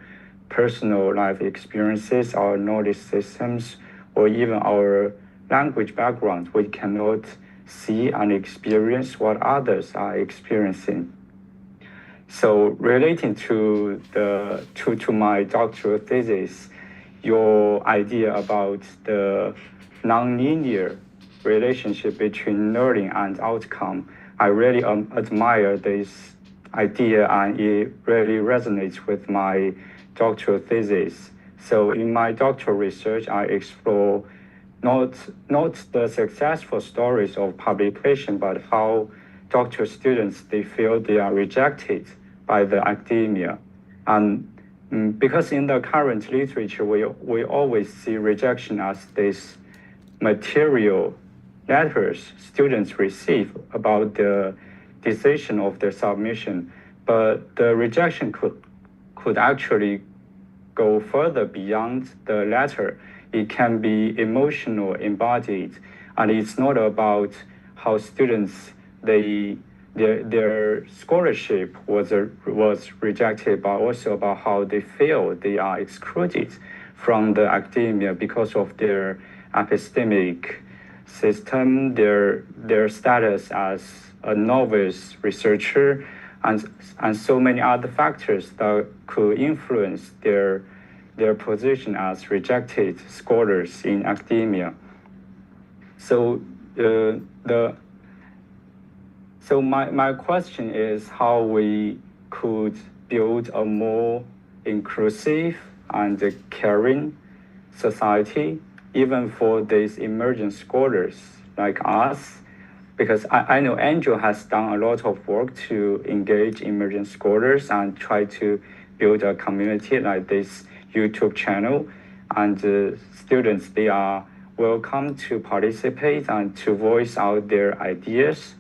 personal life experiences, our knowledge systems, or even our language background, we cannot see and experience what others are experiencing. So relating to my doctoral thesis, your idea about the nonlinear relationship between learning and outcome, I really admire this idea, and it really resonates with my doctoral thesis. So in my doctoral research, I explore not the successful stories of publication, but how doctoral students, they feel they are rejected by the academia. And because in the current literature, we always see rejection as this material letters students receive about the decision of their submission. But the rejection could actually go further beyond the letter. It can be emotional, embodied, and it's not about how students their scholarship was rejected, but also about how they feel they are excluded from the academia because of their epistemic system, their status as a novice researcher, and so many other factors that could influence their position as rejected scholars in academia. So my question is how we could build a more inclusive and caring society, even for these emerging scholars like us, because I know Andrew has done a lot of work to engage emerging scholars and try to build a community like this YouTube channel. And students, they are welcome to participate and to voice out their ideas.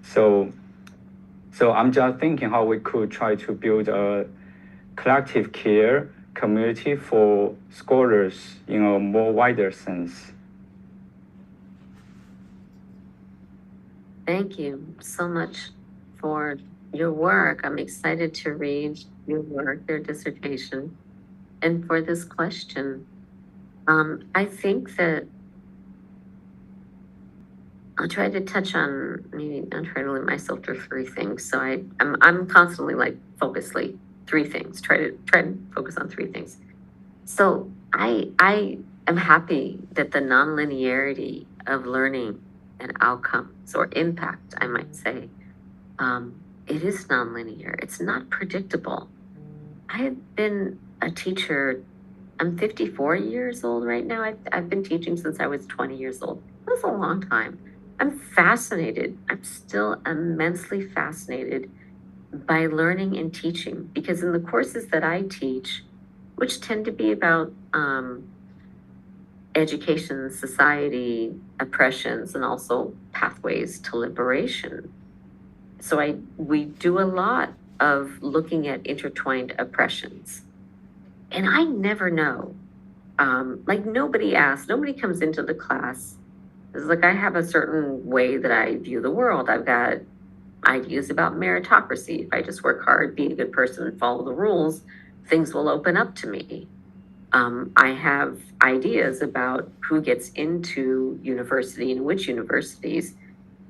So I'm just thinking how we could try to build a collective care community for scholars in a more wider sense. Thank you so much for your work. I'm excited to read your work, your dissertation, and for this question. I think that I'll try to touch on, maybe I'll try to limit myself to three things. So I'm constantly like focusedly three things. Try to focus on three things. So I am happy that the nonlinearity of learning and outcomes or impact, I might say, it is nonlinear. It's not predictable. I have been a teacher. I'm 54 years old right now. I've been teaching since I was 20 years old. That's a long time. I'm fascinated. I'm still immensely fascinated by learning and teaching, because in the courses that I teach, which tend to be about education, society, oppressions, and also pathways to liberation. So we do a lot of looking at intertwined oppressions. And I never know. Like nobody comes into the class. It's like I have a certain way that I view the world. I've got ideas about meritocracy. If I just work hard, be a good person, and follow the rules, things will open up to me. I have ideas about who gets into university and which universities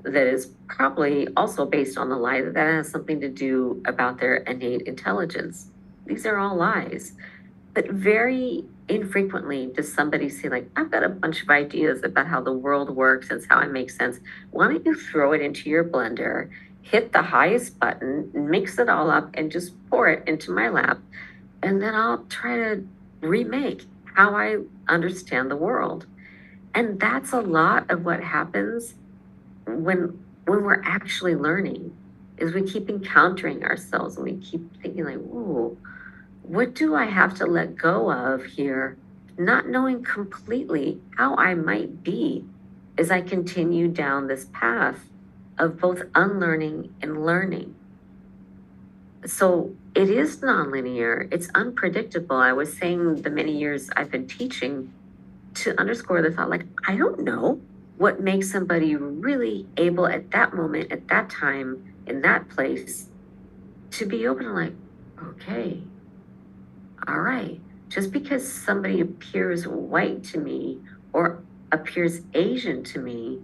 that is probably also based on the lie that has something to do about their innate intelligence. These are all lies. But very infrequently does somebody say, like, I've got a bunch of ideas about how the world works and how it makes sense. Why don't you throw it into your blender, hit the highest button, mix it all up, and just pour it into my lap, and then I'll try to remake how I understand the world. And that's a lot of what happens when we're actually learning, is we keep encountering ourselves and we keep thinking like, ooh, what do I have to let go of here? Not knowing completely how I might be as I continue down this path of both unlearning and learning. So it is nonlinear, it's unpredictable. I was saying the many years I've been teaching to underscore the thought, like, I don't know what makes somebody really able at that moment, at that time, in that place, to be open and like, okay, all right, just because somebody appears white to me or appears Asian to me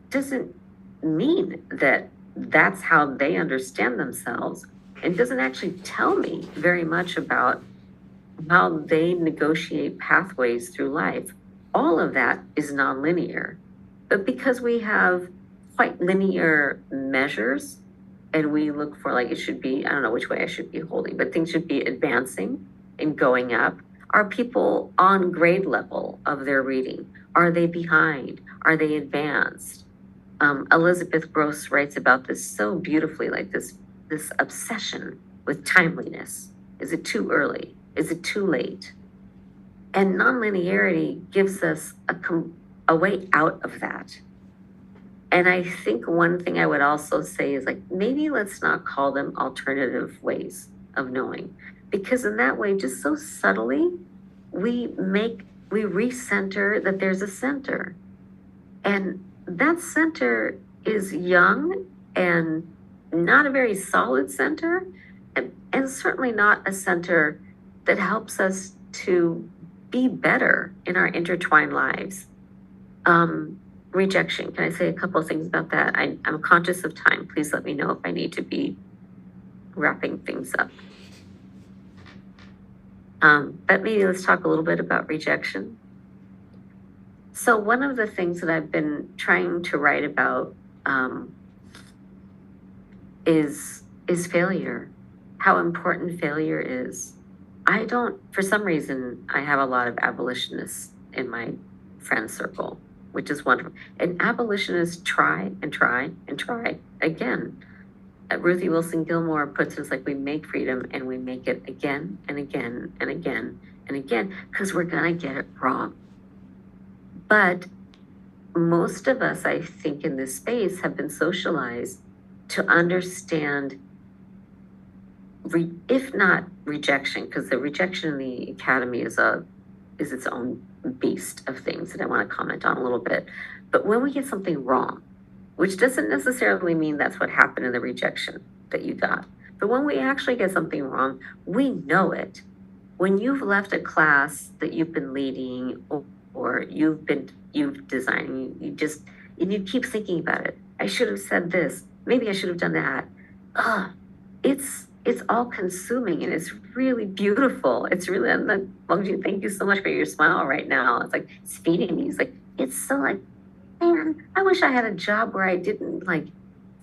doesn't mean that that's how they understand themselves, and doesn't actually tell me very much about how they negotiate pathways through life. All of that is nonlinear. But because we have quite linear measures and we look for, like, it should be, I don't know which way I should be holding, but things should be advancing and going up. Are people on grade level of their reading? Are they behind? Are they advanced? Elizabeth Gross writes about this so beautifully, like this obsession with timeliness. Is it too early? Is it too late? And nonlinearity gives us a way out of that. And I think one thing I would also say is, like, maybe let's not call them alternative ways of knowing, because in that way, just so subtly, we recenter that there's a center. And that center is young and not a very solid center, and certainly not a center that helps us to be better in our intertwined lives. Rejection, can I say a couple of things about that? I'm conscious of time. Please let me know if I need to be wrapping things up. But maybe let's talk a little bit about rejection. So one of the things that I've been trying to write about is failure, how important failure is. For some reason, I have a lot of abolitionists in my friend circle. which is wonderful. And abolitionists try and try and try again. Ruthie Wilson Gilmore puts us like, we make freedom and we make it again and again and again and again, because we're gonna get it wrong. But most of us, I think, in this space have been socialized to understand, if not rejection, because the rejection in the academy is its own beast of things that I want to comment on a little bit. But when we get something wrong, which doesn't necessarily mean that's what happened in the rejection that you got, but when we actually get something wrong, we know it. When you've left a class that you've been leading, or you've designing, and you keep thinking about it. I should have said this. Maybe I should have done that. It's all consuming, and it's really beautiful. It's really, Bongji, thank you so much for your smile right now. It's like, it's feeding me. It's like, it's so like, man, I wish I had a job where I didn't like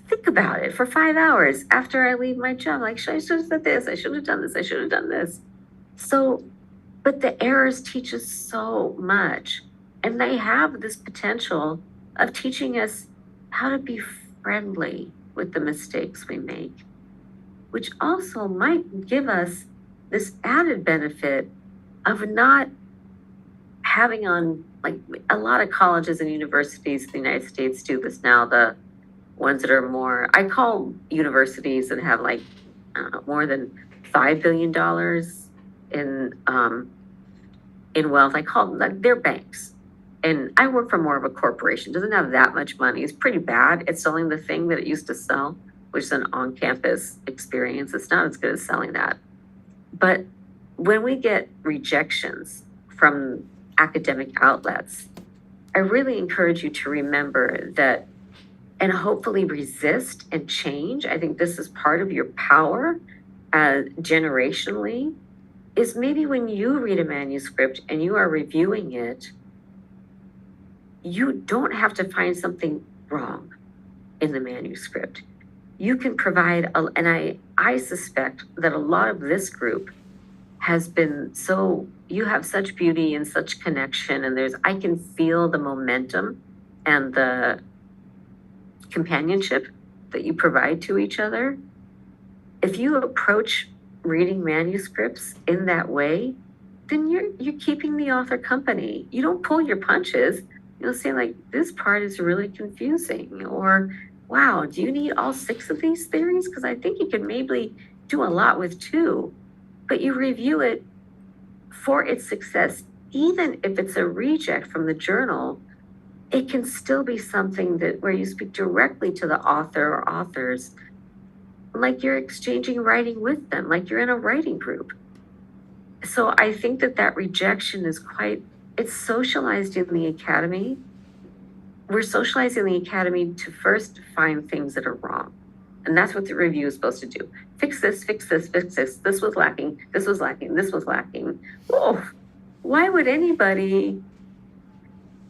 think about it for 5 hours after I leave my job. Like, I should have said this. I should have done this. I should have done this. So, but the errors teach us so much, and they have this potential of teaching us how to be friendly with the mistakes we make, which also might give us this added benefit of not having on, like, a lot of colleges and universities in the United States do this now, the ones that are more, I call universities that have like more than $5 billion in wealth, I call them, like, they're banks. And I work for more of a corporation, doesn't have that much money. It's pretty bad at selling the thing that it used to sell, which is an on-campus experience. It's not as good as selling that. But when we get rejections from academic outlets, I really encourage you to remember that, and hopefully resist and change. I think this is part of your power generationally, is maybe when you read a manuscript and you are reviewing it, you don't have to find something wrong in the manuscript. You can provide, and I suspect that a lot of this group has been so, you have such beauty and such connection, and I can feel the momentum and the companionship that you provide to each other. If you approach reading manuscripts in that way, then you're keeping the author company. You don't pull your punches. You'll say, like, this part is really confusing, or wow, do you need all 6 of these theories? Because I think you can maybe do a lot with 2. But you review it for its success. Even if it's a reject from the journal, it can still be something that where you speak directly to the author or authors, like you're exchanging writing with them, like you're in a writing group. So I think that rejection is it's socialized in the academy. We're socializing the academy to first find things that are wrong. And that's what the review is supposed to do. Fix this, fix this, fix this. This was lacking, this was lacking, this was lacking. Oh, why would anybody,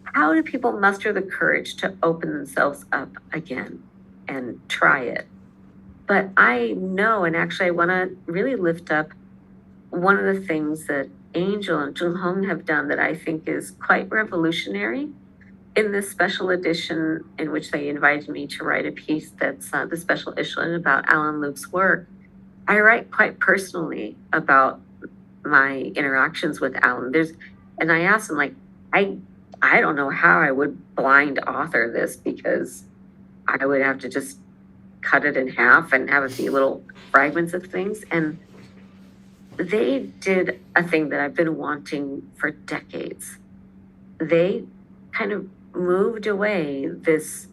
how do people muster the courage to open themselves up again and try it? But I know, and actually I want to really lift up one of the things that Angel and Jung Hong have done that I think is quite revolutionary in this special edition, in which they invited me to write a piece that's the special issue about Alan Luke's work. I write quite personally about my interactions with Alan. And I asked him, like, I don't know how I would blind author this, because I would have to just cut it in half and have a few little fragments of things. And they did a thing that I've been wanting for decades. They kind of moved away this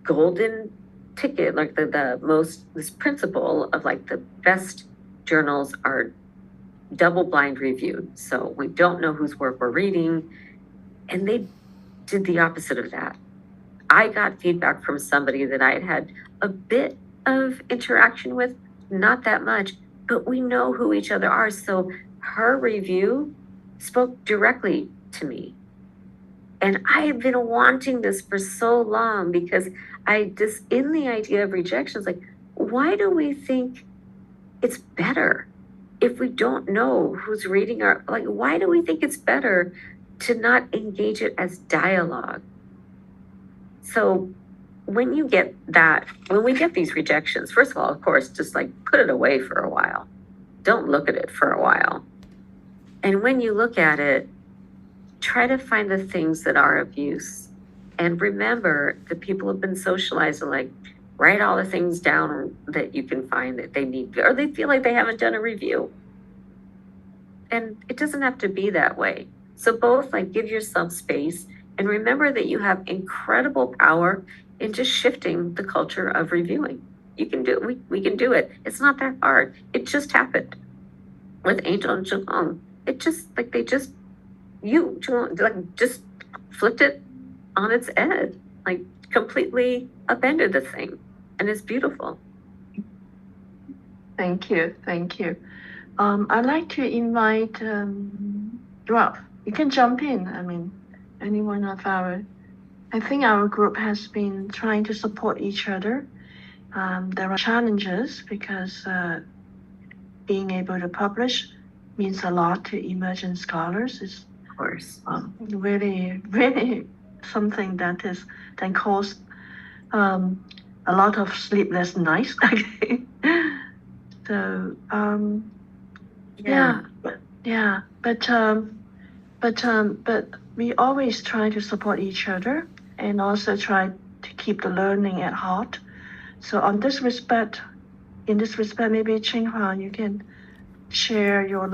golden ticket, like this principle of, like, the best journals are double blind reviewed. So we don't know whose work we're reading. And they did the opposite of that. I got feedback from somebody that I had a bit of interaction with, not that much, but we know who each other are. So her review spoke directly to me. And I have been wanting this for so long, because in the idea of rejections, like, why do we think it's better if we don't know who's reading why do we think it's better to not engage it as dialogue. So when we get these rejections, first of all, of course, just like put it away for a while. Don't look at it for a while. And when you look at it, try to find the things that are of use. And remember, the people have been socialized to like write all the things down that you can find that they need, or they feel like they haven't done a review. And it doesn't have to be that way. So both like give yourself space and remember that you have incredible power in just shifting the culture of reviewing. You can do it. We can do it. It's not that hard. It just happened with Angel and Zhong. It just like just flipped it on its head, like completely upended the thing, and it's beautiful. Thank you. I'd like to invite Ralph. You can jump in. I mean, I think our group has been trying to support each other. There are challenges because being able to publish means a lot to emerging scholars. It's Of course. Really, really something that caused a lot of sleepless nights. So but we always try to support each other and also try to keep the learning at heart. So in this respect, maybe Qinghua, you can share your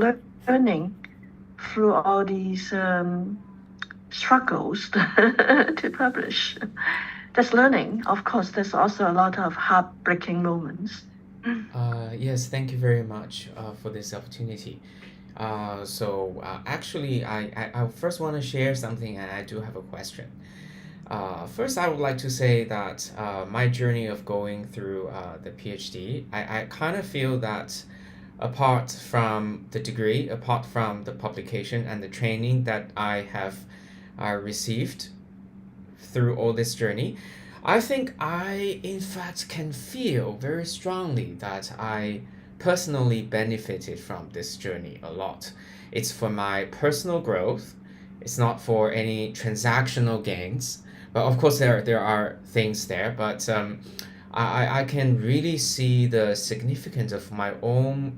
learning through all these struggles to publish. That's learning. Of course, there's also a lot of heartbreaking moments. Yes, thank you very much for this opportunity. Actually, I first want to share something, and I do have a question. First, I would like to say that my journey of going through the PhD, I kind of feel that apart from the degree, apart from the publication and the training that I have received through all this journey, I think I, in fact, can feel very strongly that I personally benefited from this journey a lot. It's for my personal growth. It's not for any transactional gains. But of course, there are things there. But I can really see the significance of my own,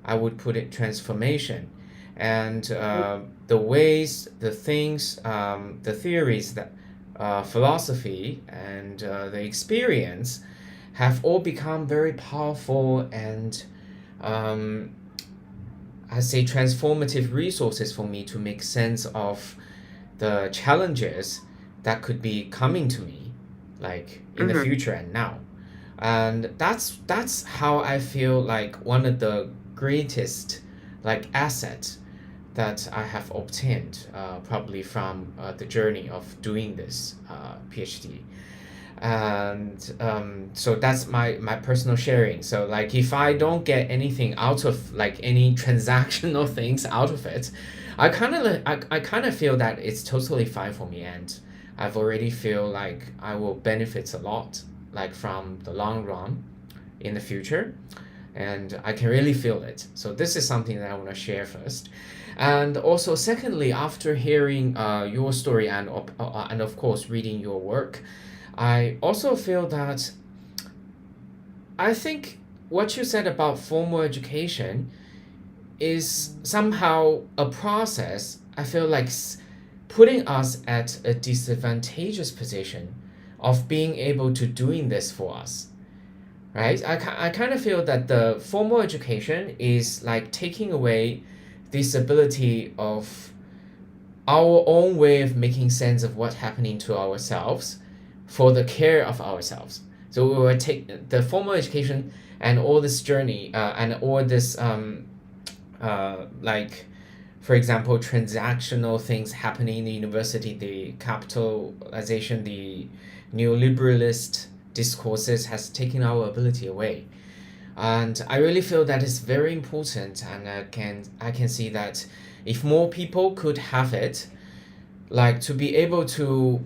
I would put it, transformation. And the ways, the things, the theories that philosophy and the experience have all become very powerful and I say transformative resources for me to make sense of the challenges that could be coming to me, like in the future and now. And that's how I feel like one of the greatest like assets that I have obtained probably from the journey of doing this PhD. And so that's my personal sharing. So like if I don't get anything out of like any transactional things out of it, I kind of feel that it's totally fine for me, and I've already feel like I will benefit a lot like from the long run in the future, and I can really feel it. So this is something that I want to share first. And also secondly, after hearing your story and of course reading your work, I also feel that I think what you said about formal education is somehow a process, I feel like putting us at a disadvantageous position of being able to doing this for us, right? I kind of feel that the formal education is like taking away this ability of our own way of making sense of what's happening to ourselves for the care of ourselves. So we will take the formal education and all this journey and all this like, for example, transactional things happening in the university, the capitalization, the neoliberalist discourses has taken our ability away. And I really feel that is very important, and I can see that if more people could have it, like to be able to,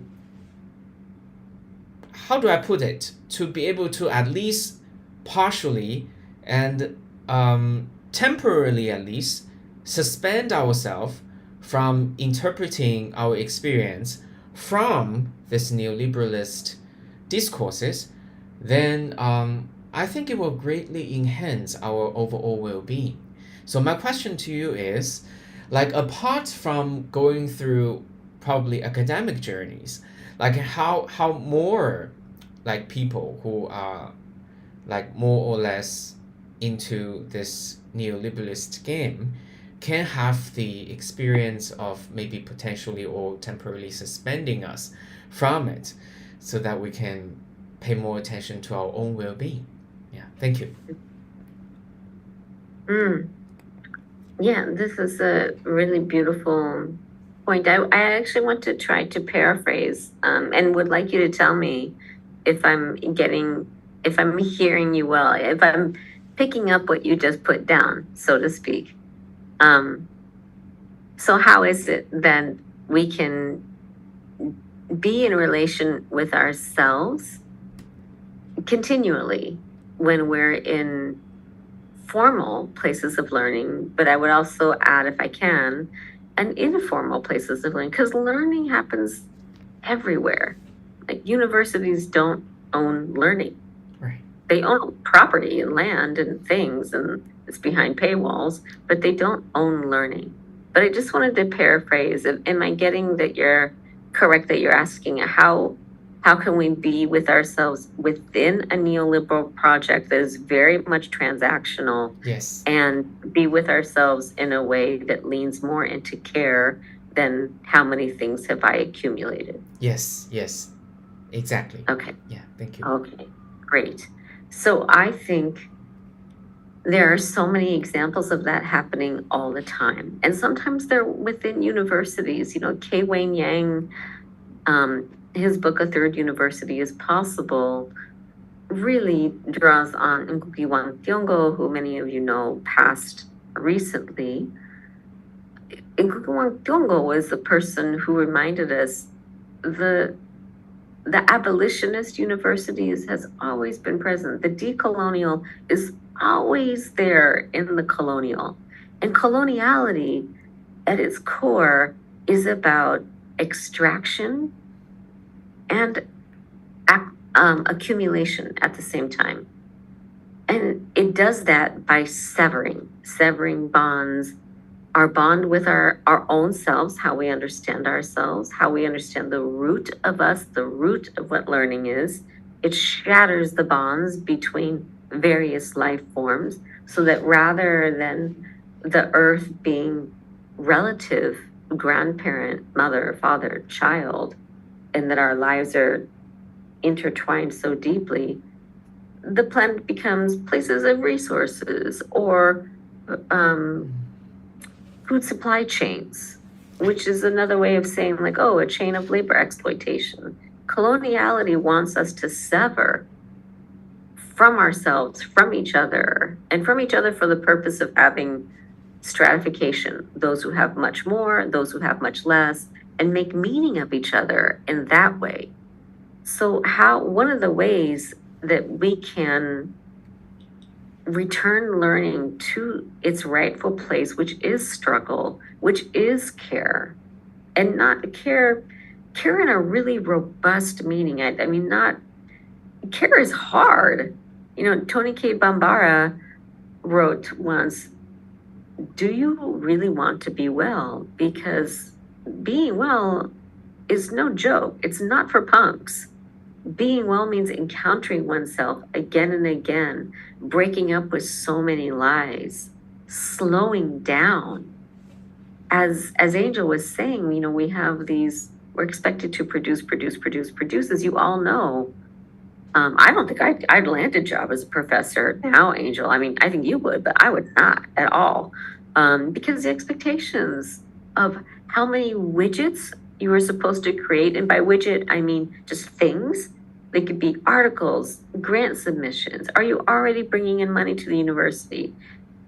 how do I put it, to be able to at least partially and temporarily at least suspend ourselves from interpreting our experience from this neoliberalist discourses, then I think it will greatly enhance our overall well-being. So my question to you is, like, apart from going through probably academic journeys, like how more like people who are like more or less into this neoliberalist game can have the experience of maybe potentially or temporarily suspending us from it so that we can pay more attention to our own well-being. Yeah, thank you. Yeah, this is a really beautiful point. I actually want to try to paraphrase and would like you to tell me if I'm hearing you well, if I'm picking up what you just put down, so to speak. So how is it that we can be in relation with ourselves continually when we're in formal places of learning, but I would also add, if I can, and informal places of learning, because learning happens everywhere. Like universities don't own learning. Right. They own property and land and things, and it's behind paywalls, but they don't own learning. But I just wanted to paraphrase, am I getting that you're correct, that you're asking how can we be with ourselves within a neoliberal project that is very much transactional? Yes. And be with ourselves in a way that leans more into care than how many things have I accumulated? Yes, exactly. Okay. Yeah, thank you. Okay, great. So I think there are so many examples of that happening all the time. And sometimes they're within universities. K. Wayne Yang, his book, A Third University is Possible, really draws on Ngugi wa Thiong'o, who many of you know passed recently. Ngugi wa Thiong'o was the person who reminded us the abolitionist universities has always been present. The decolonial is always there in the colonial. And coloniality at its core is about extraction and accumulation at the same time. And it does that by severing bonds, our bond with our own selves, how we understand ourselves, how we understand the root of us, the root of what learning is. It shatters the bonds between various life forms so that rather than the earth being relative, grandparent, mother, father, child, and that our lives are intertwined so deeply, the planet becomes places of resources or food supply chains, which is another way of saying like, oh, a chain of labor exploitation. Coloniality wants us to sever from ourselves, from each other, and from each other for the purpose of having stratification, those who have much more, those who have much less, and make meaning of each other in that way. So one of the ways that we can return learning to its rightful place, which is struggle, which is care, and not care in a really robust meaning. I mean, not care is hard. Tony K. Bambara wrote once, do you really want to be well? Because being well is no joke. It's not for punks. Being well means encountering oneself again and again, breaking up with so many lies, slowing down. As Angel was saying, we have we're expected to produce, as you all know. I don't think I'd land a job as a professor now, Angel. I mean, I think you would, but I would not at all. Because the expectations of how many widgets you were supposed to create, and by widget, I mean just things. They could be articles, grant submissions. Are you already bringing in money to the university?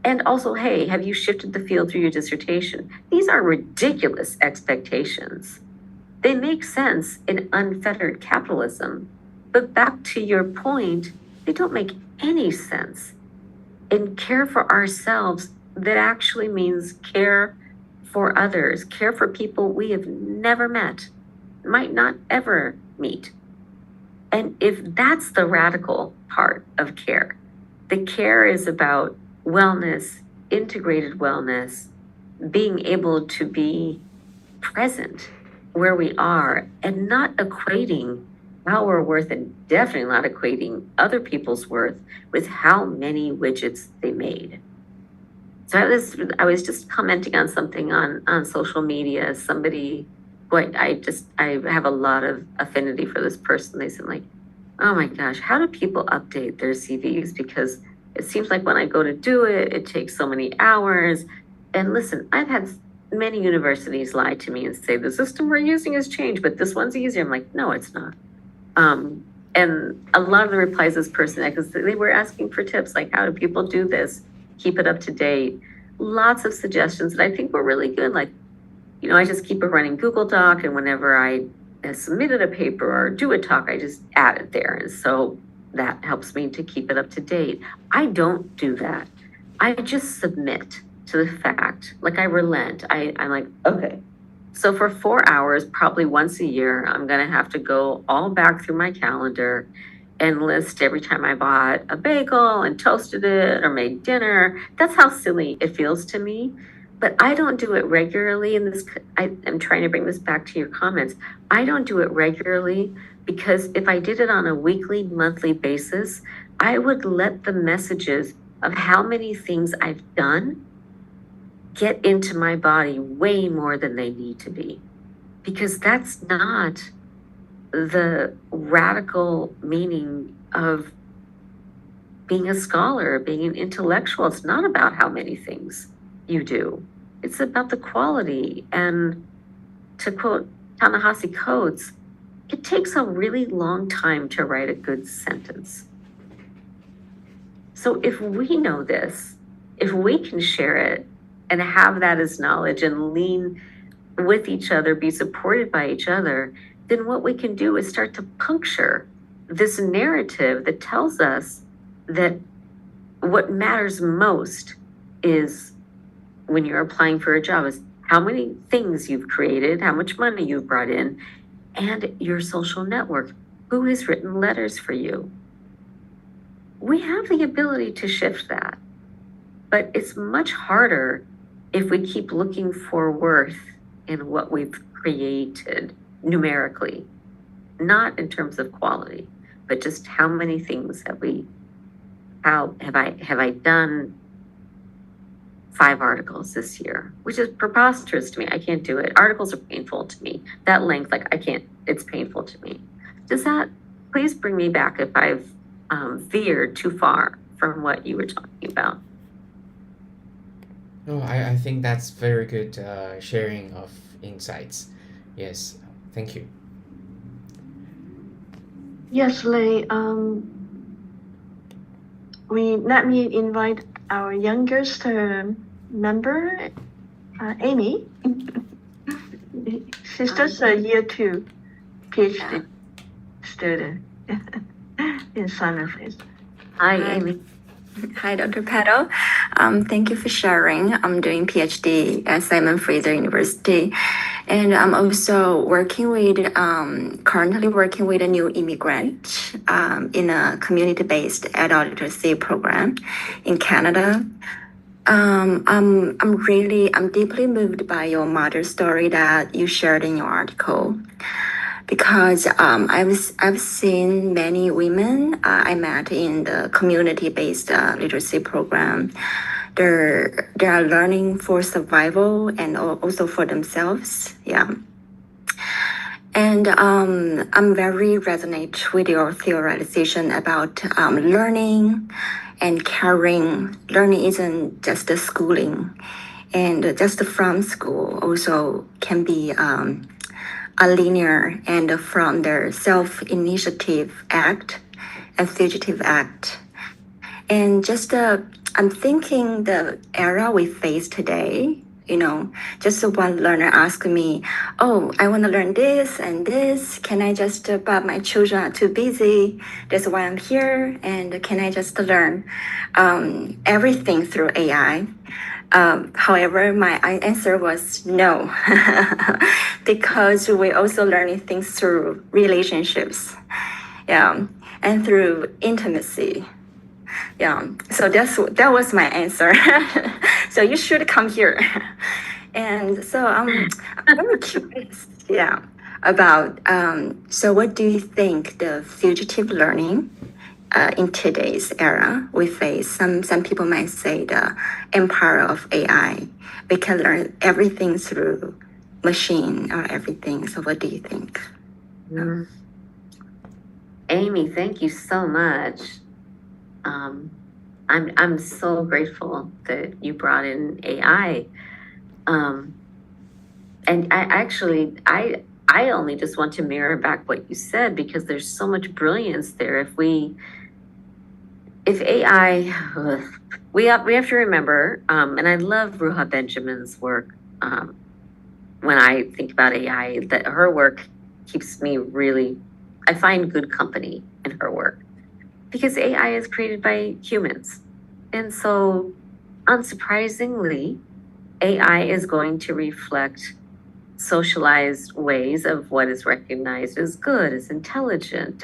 And also, hey, have you shifted the field through your dissertation? These are ridiculous expectations. They make sense in unfettered capitalism, but back to your point, they don't make any sense in care for ourselves. That actually means care for others, care for people we have never met, might not ever meet. And if that's the radical part of care, the care is about wellness, integrated wellness, being able to be present where we are and not equating our worth, and definitely not equating other people's worth with how many widgets they made. So I was just commenting on something on social media. Somebody who I have a lot of affinity for this person. They said, like, oh my gosh, how do people update their CVs? Because it seems like when I go to do it, it takes so many hours. And listen, I've had many universities lie to me and say the system we're using has changed, but this one's easier. I'm like, no, it's not. And a lot of the replies this person, because they were asking for tips, like how do people do this, keep it up to date. Lots of suggestions that I think were really good. Like, you know, I just keep a running Google Doc, and whenever I submitted a paper or do a talk, I just add it there. And so that helps me to keep it up to date. I don't do that. I just submit to the fact, like I relent. I'm like, okay, so for 4 hours, probably once a year, I'm gonna have to go all back through my calendar and list every time I bought a bagel and toasted it or made dinner. That's how silly it feels to me. But I don't do it regularly. And I'm trying to bring this back to your comments. I don't do it regularly because if I did it on a weekly, monthly basis, I would let the messages of how many things I've done get into my body way more than they need to be. Because that's not the radical meaning of being a scholar, being an intellectual. It's not about how many things you do. It's about the quality. And to quote Ta-Nehisi Coates, it takes a really long time to write a good sentence. So if we know this, if we can share it and have that as knowledge and lean with each other, be supported by each other, then what we can do is start to puncture this narrative that tells us that what matters most is when you're applying for a job is how many things you've created, how much money you've brought in, and your social network. Who has written letters for you? We have the ability to shift that, but it's much harder if we keep looking for worth in what we've created numerically, not in terms of quality, but just how many things have I done 5 articles this year, which is preposterous to me. I can't do it. Articles are painful to me. That length, like I can't, it's painful to me. Does that, please bring me back if I've veered too far from what you were talking about. No, I think that's very good sharing of insights. Yes, thank you. Yes, Leigh. Let me invite our youngest member, Amy. She's just a year 2 PhD student in science. Hi, Amy. Hi, Dr. Patel. Thank you for sharing. I'm doing PhD at Simon Fraser University, and I'm also currently working with a new immigrant in a community-based adult literacy program in Canada. I'm deeply moved by your mother's story that you shared in your article, because I've seen many women I met in the community-based literacy program. They are learning for survival and also for themselves. Yeah. And I'm very resonate with your theorization about learning and caring. Learning isn't just the schooling, and just from school also can be a linear and from their self-initiative act and fugitive act. And just I'm thinking the era we face today, Just one learner asked me, oh, I want to learn this and this. Can I just, but my children are too busy. That's why I'm here. And can I just learn everything through AI? However, my answer was no, because we're also learning things through relationships, and through intimacy. So that was my answer. So you should come here. And so I'm very curious, about, so what do you think the fugitive learning in today's era we face? Some people might say the empire of AI. We can learn everything through machine or everything. So what do you think? Amy, thank you so much. I'm so grateful that you brought in AI. And I only just want to mirror back what you said, because there's so much brilliance there. If AI, we have to remember, and I love Ruha Benjamin's work. When I think about AI, that her work keeps me really, I find good company in her work, because AI is created by humans. And so, unsurprisingly, AI is going to reflect socialized ways of what is recognized as good, as intelligent.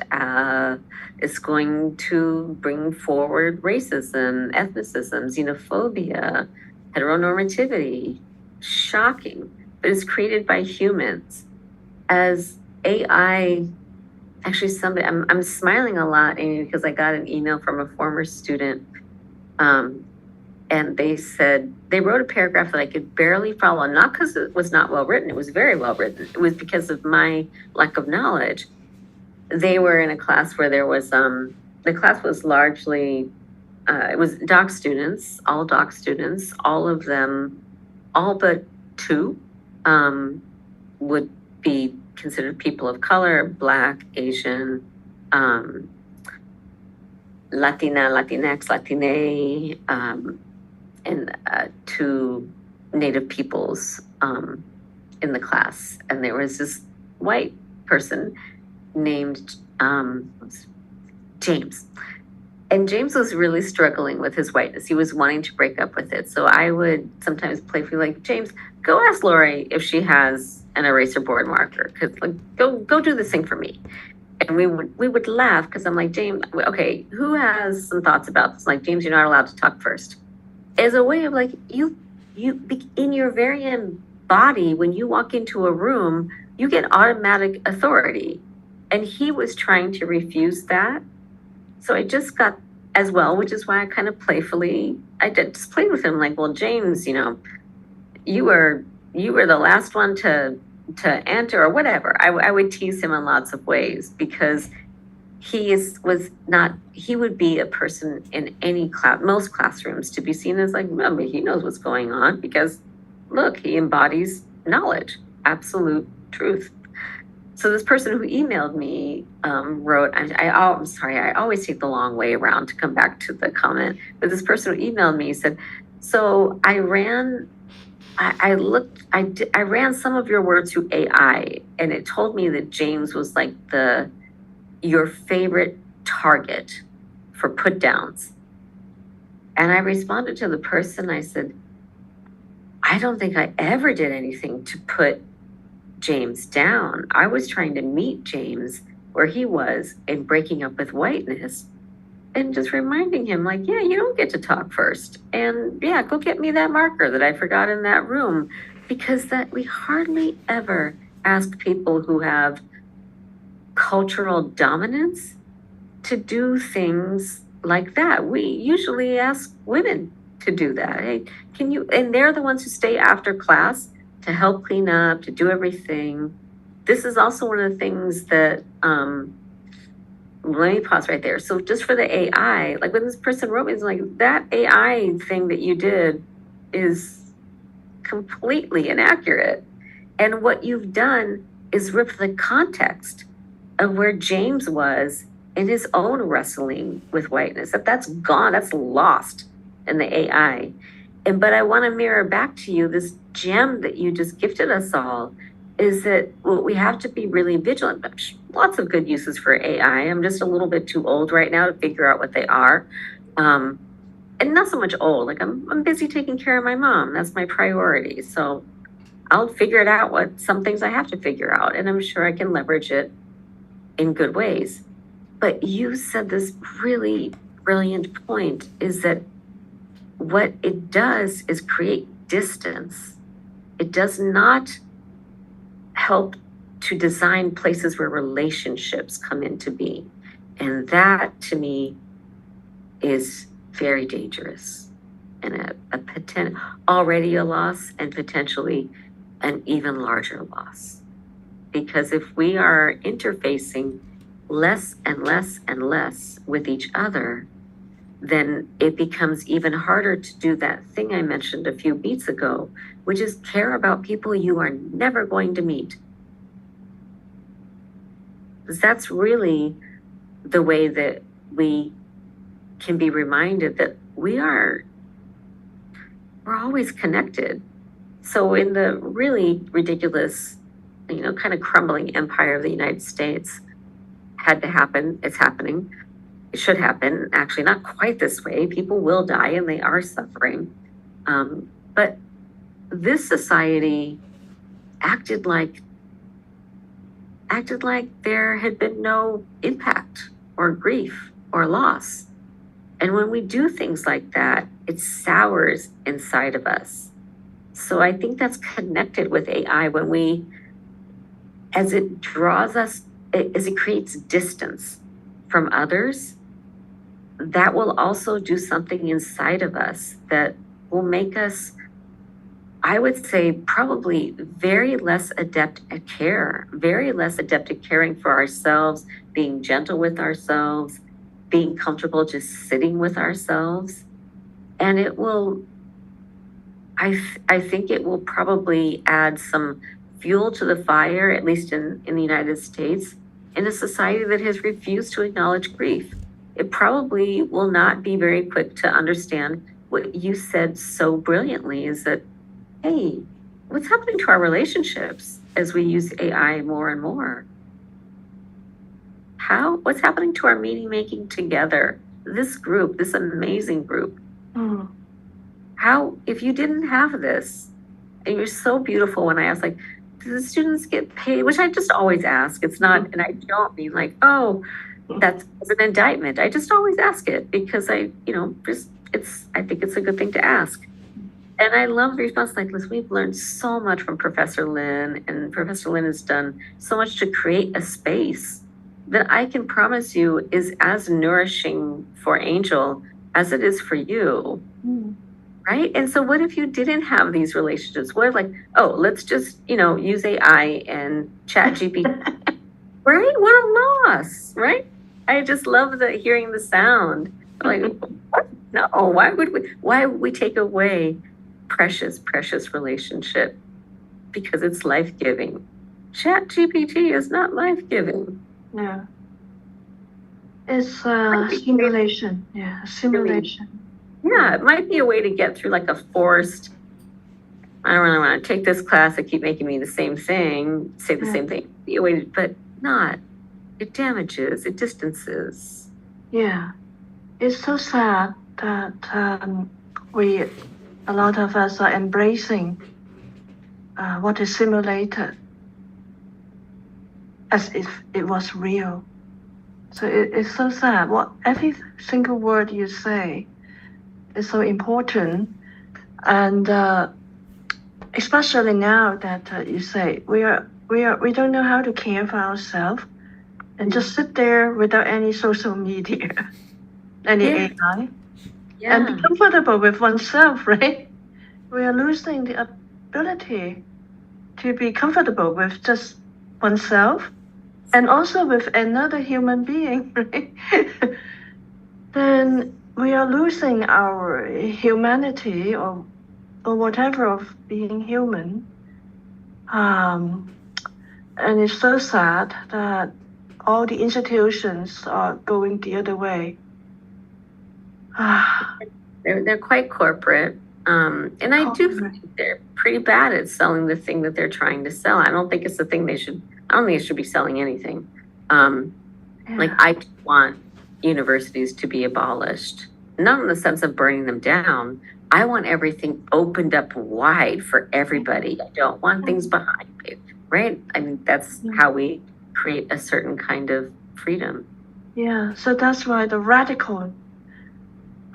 It's going to bring forward racism, ethnicism, xenophobia, heteronormativity. Shocking, but it's created by humans. As AI, actually, I'm smiling a lot, Amy, because I got an email from a former student. And they said, they wrote a paragraph that I could barely follow, not because it was not well written. It was very well written. It was because of my lack of knowledge. They were in a class where there was, the class was largely, it was doc students, all of them, all but two, would be considered people of color, Black, Asian, Latina, Latinx, Latine, and two Native peoples in the class. And there was this white person named James. And James was really struggling with his whiteness. He was wanting to break up with it. So I would sometimes playfully like, James, go ask Lori if she has an eraser board marker. Cause go do this thing for me. And we would laugh, because I'm like, James, okay, who has some thoughts about this? Like, James, you're not allowed to talk first. As a way of like, you in your very body, when you walk into a room, you get automatic authority. And he was trying to refuse that. So I just got as well, which is why I kind of playfully, I just played with him like, well, James, you were the last one to enter, or whatever. I would tease him in lots of ways, because he would be a person in any class, most classrooms, to be seen as like, well, he knows what's going on, because look, he embodies knowledge, absolute truth. So this person who emailed me wrote, I'm sorry, I always take the long way around to come back to the comment, but this person who emailed me said, so I ran some of your words through AI, and it told me that James was like your favorite target for put downs. And I responded to the person, I said, I don't think I ever did anything to put James down. I was trying to meet James where he was in breaking up with whiteness, and just reminding him, like, yeah, you don't get to talk first. And yeah, go get me that marker that I forgot in that room. Because that we hardly ever ask people who have cultural dominance to do things like that. We usually ask women to do that. Hey, can you, and they're the ones who stay after class to help clean up, to do everything. This is also one of the things that, let me pause right there. So just for the AI, like when this person wrote me, it's like, that AI thing that you did is completely inaccurate. And what you've done is ripped the context of where James was in his own wrestling with whiteness. That's gone, that's lost in the AI. But I want to mirror back to you this gem that you just gifted us all is that we have to be really vigilant. Lots of good uses for AI. I'm just a little bit too old right now to figure out what they are. And not so much old, like I'm busy taking care of my mom. That's my priority. So I'll figure it out, some things I have to figure out, and I'm sure I can leverage it in good ways. But you said this really brilliant point, is that what it does is create distance. It does not help to design places where relationships come into being. And that, to me, is very dangerous and already a loss, and potentially an even larger loss. Because if we are interfacing less and less and less with each other, then it becomes even harder to do that thing I mentioned a few beats ago, which is care about people you are never going to meet. Because that's really the way that we can be reminded that we're always connected. So in the really ridiculous, kind of crumbling empire of the United States, had to happen, it's happening, it should happen, actually not quite this way. People will die and they are suffering. But this society acted like there had been no impact or grief or loss. And when we do things like that, it sours inside of us. So I think that's connected with AI as it draws us, as it creates distance from others, that will also do something inside of us that will make us, I would say, probably very less adept at care, very less adept at caring for ourselves, being gentle with ourselves, being comfortable just sitting with ourselves. And it will, I think it will probably add some fuel to the fire, at least in the United States, in a society that has refused to acknowledge grief. It probably will not be very quick to understand what you said so brilliantly, is that, hey, what's happening to our relationships as we use AI more and more? What's happening to our meaning making together? This group, this amazing group. If you didn't have this, and you're so beautiful when I ask, like, do the students get paid? Which I just always ask. It's not, and I don't mean like, oh, that's an indictment. I just always ask it because I think it's a good thing to ask. And I love the response like this. We've learned so much from Professor Lin, and Professor Lin has done so much to create a space that I can promise you is as nourishing for Angel as it is for you. Right? And so what if you didn't have these relationships? What if, like, oh, let's just, use AI and chat GPT. Right? What a loss, right? I just love hearing the sound. Like, no, why would we take away precious, precious relationship? Because it's life-giving. Chat GPT is not life-giving. No. It's a simulation. Yeah, a simulation. Yeah, it might be a way to get through like a forced, I don't really want to take this class, they keep making me the same thing, say the same thing. Be a way to, but not. It damages, it distances. Yeah. It's so sad that a lot of us are embracing what is simulated as if it was real. So it's so sad. Every single word you say is so important, and especially now that you say we don't know how to care for ourselves, and just sit there without any social media, any AI, and be comfortable with oneself, right? We are losing the ability to be comfortable with just oneself, and also with another human being, right? Then we are losing our humanity or whatever of being human. And it's so sad that all the institutions are going the other way. They're quite corporate. And I do think they're pretty bad at selling the thing that they're trying to sell. I don't think it's the thing I don't think they should be selling anything. Like, I want universities to be abolished, not in the sense of burning them down. I want everything opened up wide for everybody. I don't want things behind it, right? I mean, that's how we create a certain kind of freedom. Yeah, so that's why the radical,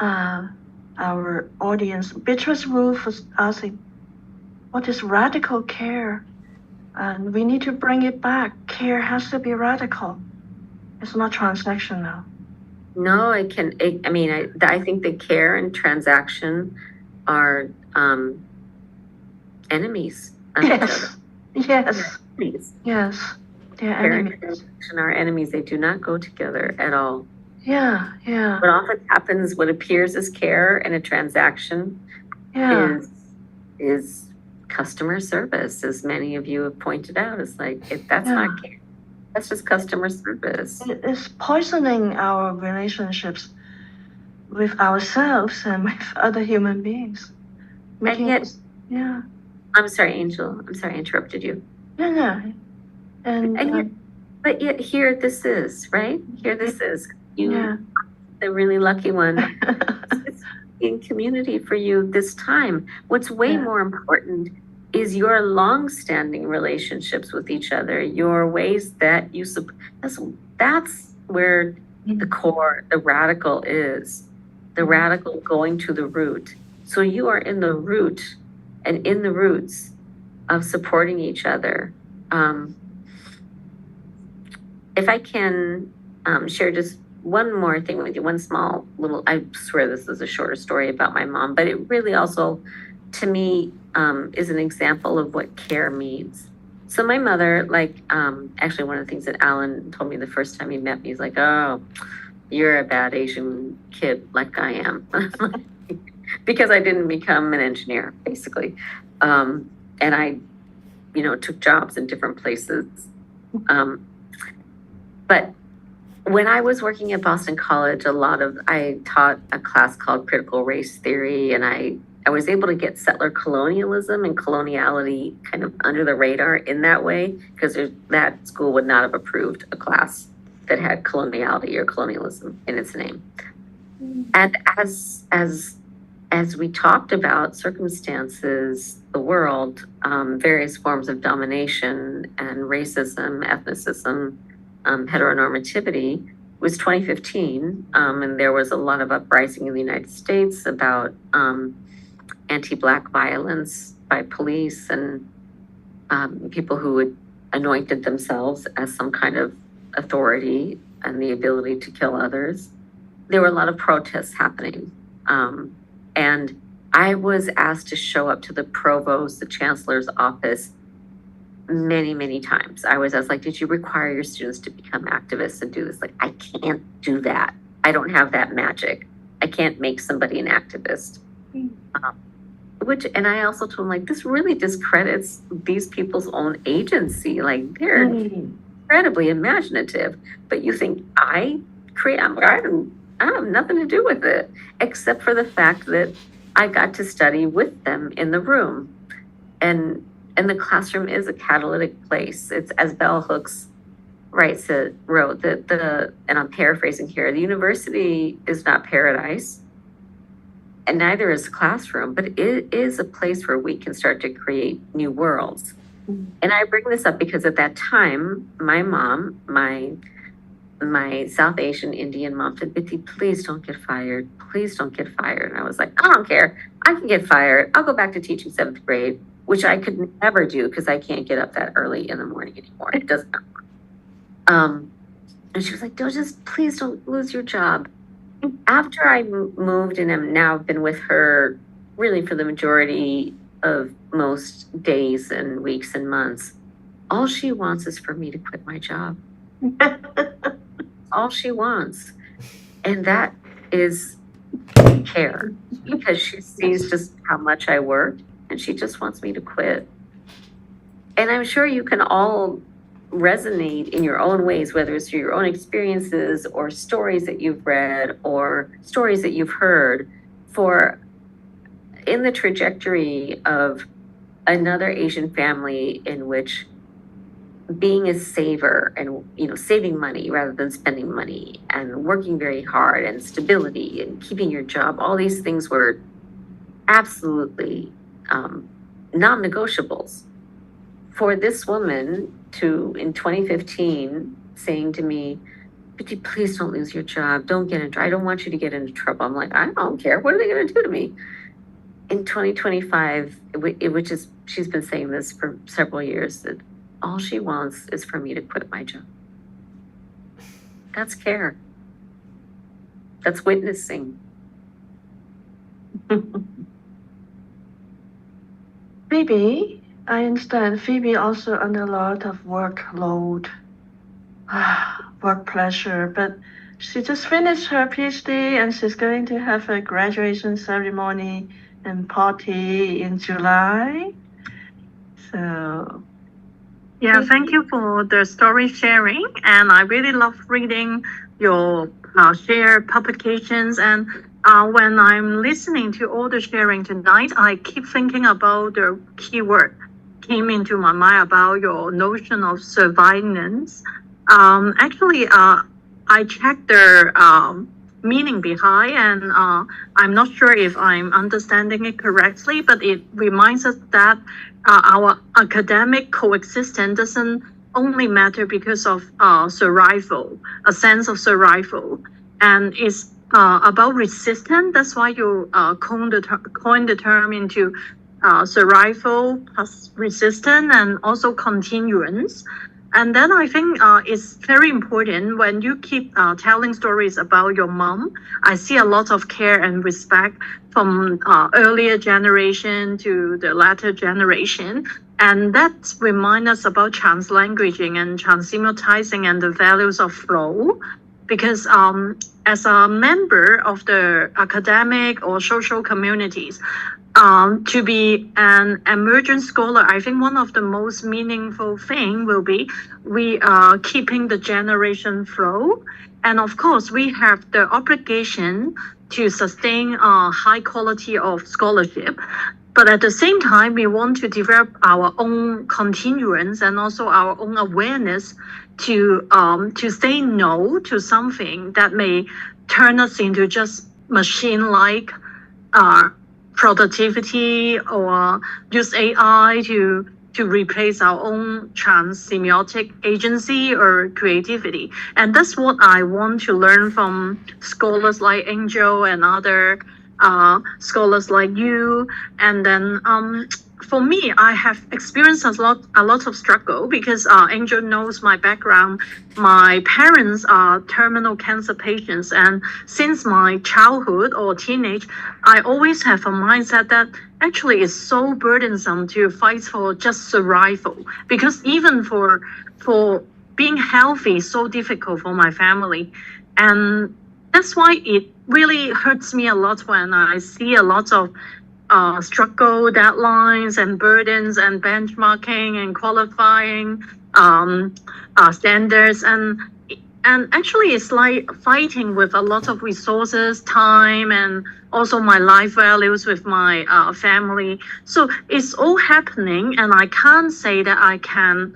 our audience, Beatrice Wolf was asking, what is radical care? And we need to bring it back. Care has to be radical. It's not transactional. No, I think that care and transaction are enemies of each other. Yes. Enemies. Yes. They're Care and enemies. transaction are enemies. They do not go together at all. Yeah. What often happens, what appears as care in a transaction is customer service, as many of you have pointed out. It's like, that's not care. That's just customer service. It's poisoning our relationships with ourselves and with other human beings. And yet, yeah. I'm sorry, Angel. I'm sorry, I interrupted you. Yeah. But yet here this is, right? Here this is. You, the really lucky one. It's in community for you this time. What's way more important is your long-standing relationships with each other, your ways that you that's where the core, the radical is. The radical going to the root. So you are in the root and in the roots of supporting each other. If I can share just one more thing with you, one small little, I swear this is a shorter story about my mom, but it really also, to me, is an example of what care means. So my mother, actually one of the things that Alan told me the first time he met me, he's like, oh, you're a bad Asian kid like I am. Because I didn't become an engineer, basically. And I, took jobs in different places. But when I was working at Boston College, I taught a class called Critical Race Theory, and I was able to get settler colonialism and coloniality kind of under the radar in that way, because that school would not have approved a class that had coloniality or colonialism in its name. And as we talked about circumstances, the world, various forms of domination and racism, ethnicism, heteronormativity, was 2015, and there was a lot of uprising in the United States about anti-Black violence by police and people who had anointed themselves as some kind of authority and the ability to kill others. There were a lot of protests happening. And I was asked to show up to the provost, the chancellor's office, many, many times. I was asked, did you require your students to become activists and do this? I can't do that. I don't have that magic. I can't make somebody an activist. And I also told them, this really discredits these people's own agency. They're incredibly imaginative, but you think I have nothing to do with it, except for the fact that I got to study with them in the room. And the classroom is a catalytic place. It's, as Bell Hooks wrote, and I'm paraphrasing here, the university is not paradise, and neither is the classroom, but it is a place where we can start to create new worlds. And I bring this up because at that time, my mom, my South Asian Indian mom said, Bitty, please don't get fired. Please don't get fired. And I was like, I don't care. I can get fired. I'll go back to teaching 7th grade, which I could never do because I can't get up that early in the morning anymore. It doesn't work. And she was like, please don't lose your job. After I moved and have now been with her really for the majority of most days and weeks and months, all she wants is for me to quit my job. All she wants. And that is care, because she sees just how much I work and she just wants me to quit. And I'm sure you can all resonate in your own ways, whether it's through your own experiences or stories that you've read or stories that you've heard, for in the trajectory of another Asian family in which being a saver and, you know, saving money rather than spending money and working very hard and stability and keeping your job, all these things were absolutely non-negotiables. For this woman to, in 2015, saying to me, "But please don't lose your job. Don't get into, I don't want you to get into trouble." I'm like, I don't care. What are they going to do to me? In 2025, which is, she's been saying this for several years, that all she wants is for me to quit my job. That's care. That's witnessing. Phoebe, I understand Phoebe also under a lot of workload, work pressure, but she just finished her PhD and she's going to have a graduation ceremony and party in July. So yeah, thank you for the story sharing, and I really love reading your shared publications. And when I'm listening to all the sharing tonight, I keep thinking about the keyword came into my mind about your notion of survivance. Actually, I checked the meaning behind, and I'm not sure if I'm understanding it correctly, but it reminds us that our academic coexistence doesn't only matter because of survival, a sense of survival, and it's about resistance. That's why you coined the term into survival plus resistance and also continuance. And then I think it's very important when you keep telling stories about your mom. I see a lot of care and respect from earlier generation to the latter generation. And that reminds us about translanguaging and transsemiotising and the values of flow. Because as a member of the academic or social communities, to be an emergent scholar, I think one of the most meaningful thing will be we are keeping the generation flow. And of course, we have the obligation to sustain a high quality of scholarship. But at the same time, we want to develop our own continuance and also our own awareness to say no to something that may turn us into just machine-like productivity, or use AI to replace our own transsemiotic agency or creativity. And that's what I want to learn from scholars like Angel and other scholars like you. And then for me, I have experienced a lot of struggle because Angel knows my background. My parents are terminal cancer patients, and since my childhood or teenage, I always have a mindset that actually it's so burdensome to fight for just survival, because even for being healthy is so difficult for my family. And that's why it really hurts me a lot when I see a lot of struggle, deadlines and burdens and benchmarking and qualifying standards. And actually it's like fighting with a lot of resources, time, and also my life values with my family. So it's all happening, and I can't say that I can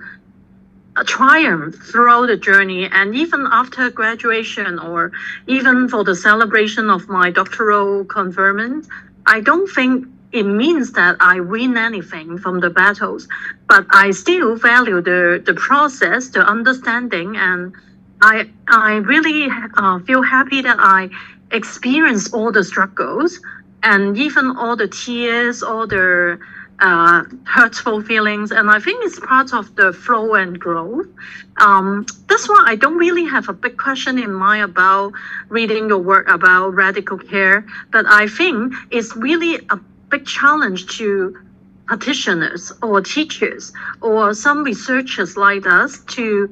triumph throughout the journey. And even after graduation, or even for the celebration of my doctoral conferment, I don't think it means that I win anything from the battles, but I still value the process, the understanding, and I really feel happy that I experienced all the struggles and even all the tears, all the hurtful feelings. And I think it's part of the flow and growth. That's why I don't really have a big question in mind about reading your work about radical care, but I think it's really a big challenge to practitioners or teachers or some researchers like us to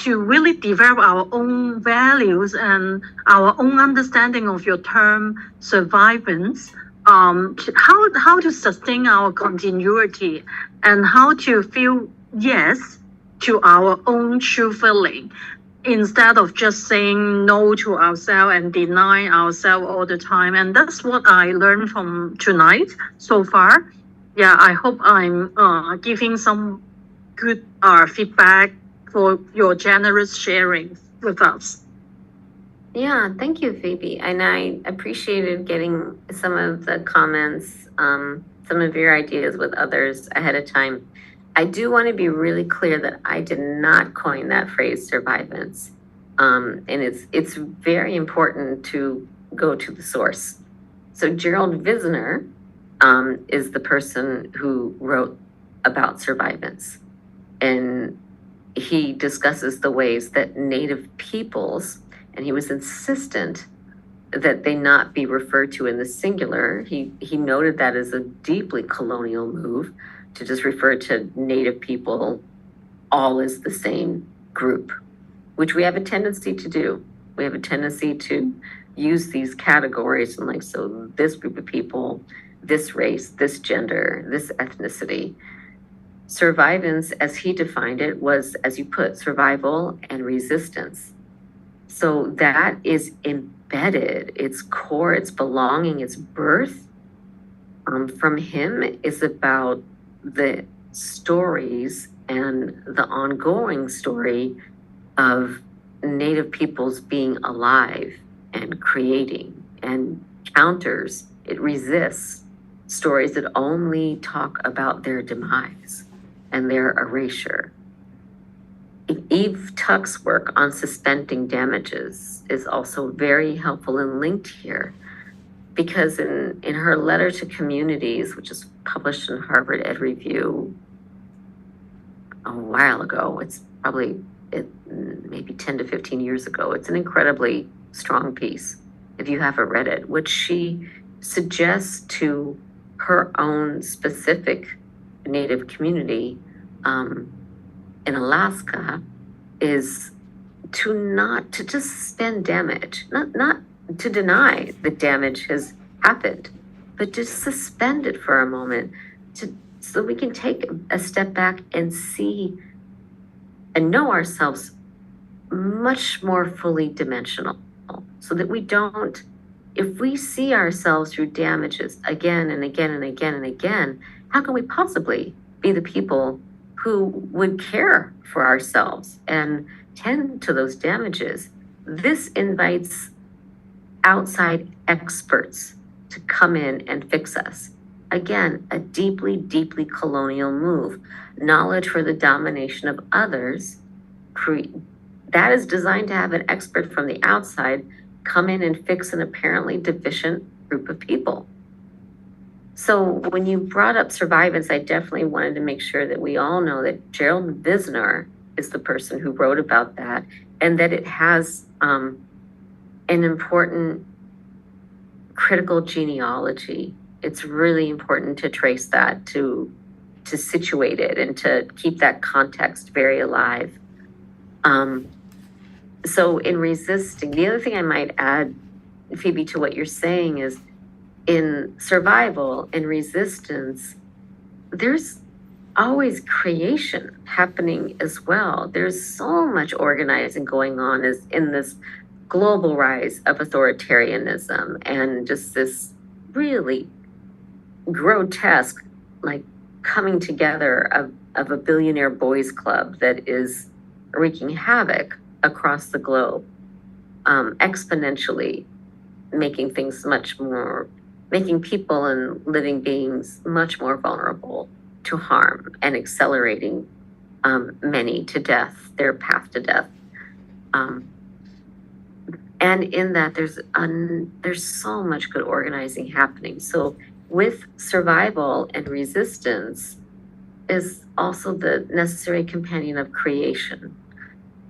really develop our own values and our own understanding of your term survivance, how to sustain our continuity and how to feel yes to our own true feeling. instead of just saying no to ourselves and denying ourselves all the time. And that's what I learned from tonight so far. Yeah, I hope I'm giving some good feedback for your generous sharing with us. Yeah, thank you, Phoebe. And I appreciated getting some of the comments, some of your ideas with others ahead of time. I do want to be really clear that I did not coin that phrase survivance. And it's very important to go to the source. So Gerald Visner is the person who wrote about survivance. And he discusses the ways that Native peoples, and he was insistent that they not be referred to in the singular. He noted that as a deeply colonial move to just refer to Native people all as the same group, which we have a tendency to do. We have a tendency to use these categories and like, so this group of people, this race, this gender, this ethnicity. Survivance, as he defined it, was, as you put, survival and resistance. So that is embedded, its core, its belonging, its birth from him is about the stories and the ongoing story of Native peoples being alive and creating and counters. It resists stories that only talk about their demise and their erasure. Eve Tuck's work on suspending damages is also very helpful and linked here, because in her letter to communities, which is published in Harvard Ed Review a while ago, it's probably maybe 10 to 15 years ago, it's an incredibly strong piece if you haven't read it, which she suggests to her own specific Native community in Alaska is to just suspend damage, not to deny that damage has happened, but just suspend it for a moment so we can take a step back and see and know ourselves much more fully dimensional, so that we don't, if we see ourselves through damages again and again and again and again, how can we possibly be the people who would care for ourselves and tend to those damages? This invites outside experts to come in and fix us. Again, a deeply, deeply colonial move. Knowledge for the domination of others, that is designed to have an expert from the outside come in and fix an apparently deficient group of people. So when you brought up survivance, I definitely wanted to make sure that we all know that Gerald Visner is the person who wrote about that, and that it has an important critical genealogy. It's really important to trace that, to situate it, and to keep that context very alive. So in resisting, the other thing I might add, Phoebe, to what you're saying is, in survival and resistance, there's always creation happening as well. There's so much organizing going on in this global rise of authoritarianism and just this really grotesque, like, coming together of a billionaire boys club that is wreaking havoc across the globe, exponentially making things making people and living beings much more vulnerable to harm and accelerating many to death, their path to death. And in that, there's so much good organizing happening. So with survival and resistance is also the necessary companion of creation.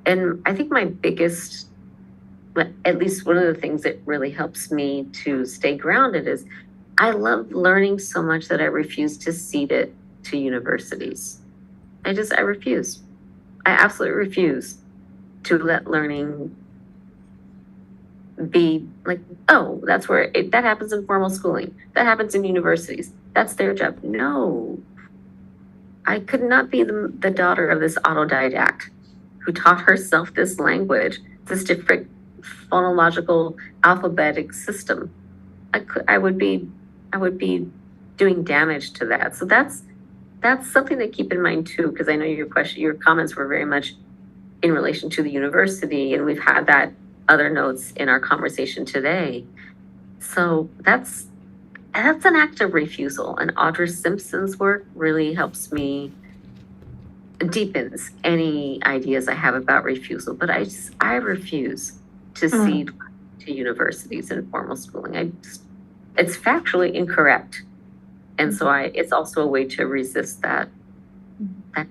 And I think my biggest, at least one of the things that really helps me to stay grounded is I love learning so much that I refuse to cede it to universities. I refuse. I absolutely refuse to let learning be like, oh, that's where that happens in formal schooling. That happens in universities. That's their job. No, I could not be the daughter of this autodidact who taught herself this language, this different phonological alphabetic system, I would be doing damage to that. So that's something to keep in mind too, because I know your comments were very much in relation to the university, and we've had that other notes in our conversation today. So that's an act of refusal, and Audra Simpson's work really helps me, deepens any ideas I have about refusal. But I refuse to cede to universities and formal schooling. It's factually incorrect, and so it's also a way to resist that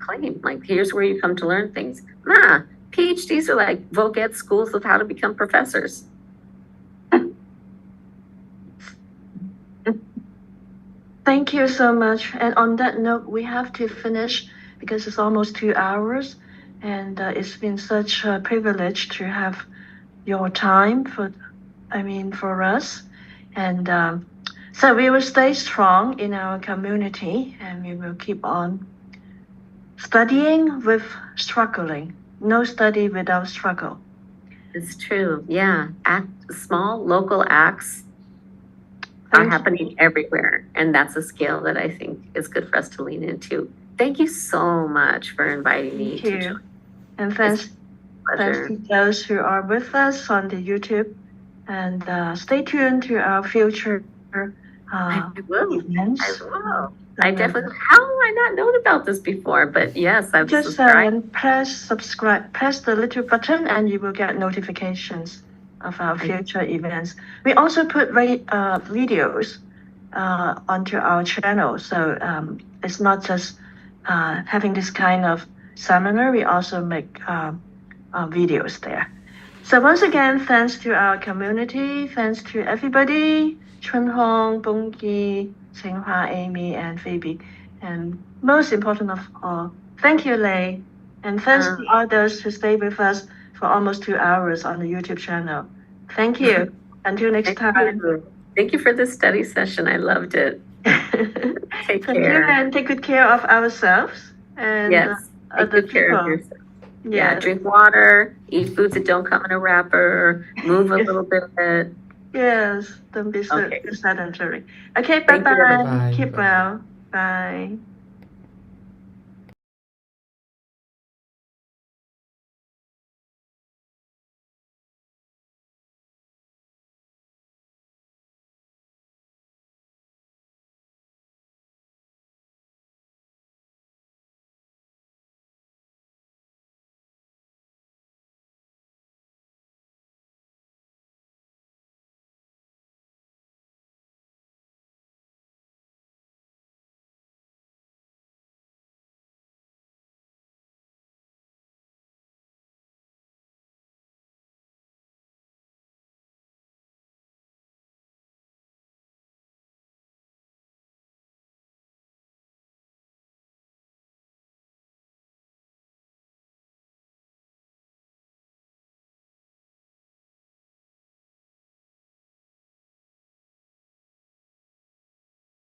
claim. Like, here's where you come to learn things. Nah, PhDs are like voc-ed schools of how to become professors. Thank you so much. And on that note, we have to finish because it's almost 2 hours, and it's been such a privilege to have your time for us. And so we will stay strong in our community, and we will keep on studying with struggling. No study without struggle. It's true. Yeah. Small local acts are happening everywhere. And that's a scale that I think is good for us to lean into. Thank you so much for inviting me to join. And thanks to those who are with us on the YouTube. And stay tuned to our future events. I will. I definitely. How have I not known about this before? But yes, I've just subscribed. Press the little button, and you will get notifications of our future events. We also put videos onto our channel, so it's not just having this kind of seminar. We also make videos there. So once again, thanks to our community, thanks to everybody, Chunhong, Bongyi, Tsinghua, Amy, and Phoebe. And most important of all, thank you, Leigh. And thanks to others who stayed with us for almost 2 hours on the YouTube channel. Thank you. Until next time. Thank you for this study session. I loved it. Take care. And take good care of ourselves. And yes, take good care of yourself. Yeah, drink water, eat foods that don't come in a wrapper, move a little bit. Yes, don't be so sedentary. Okay, bye-bye. Keep well. Bye.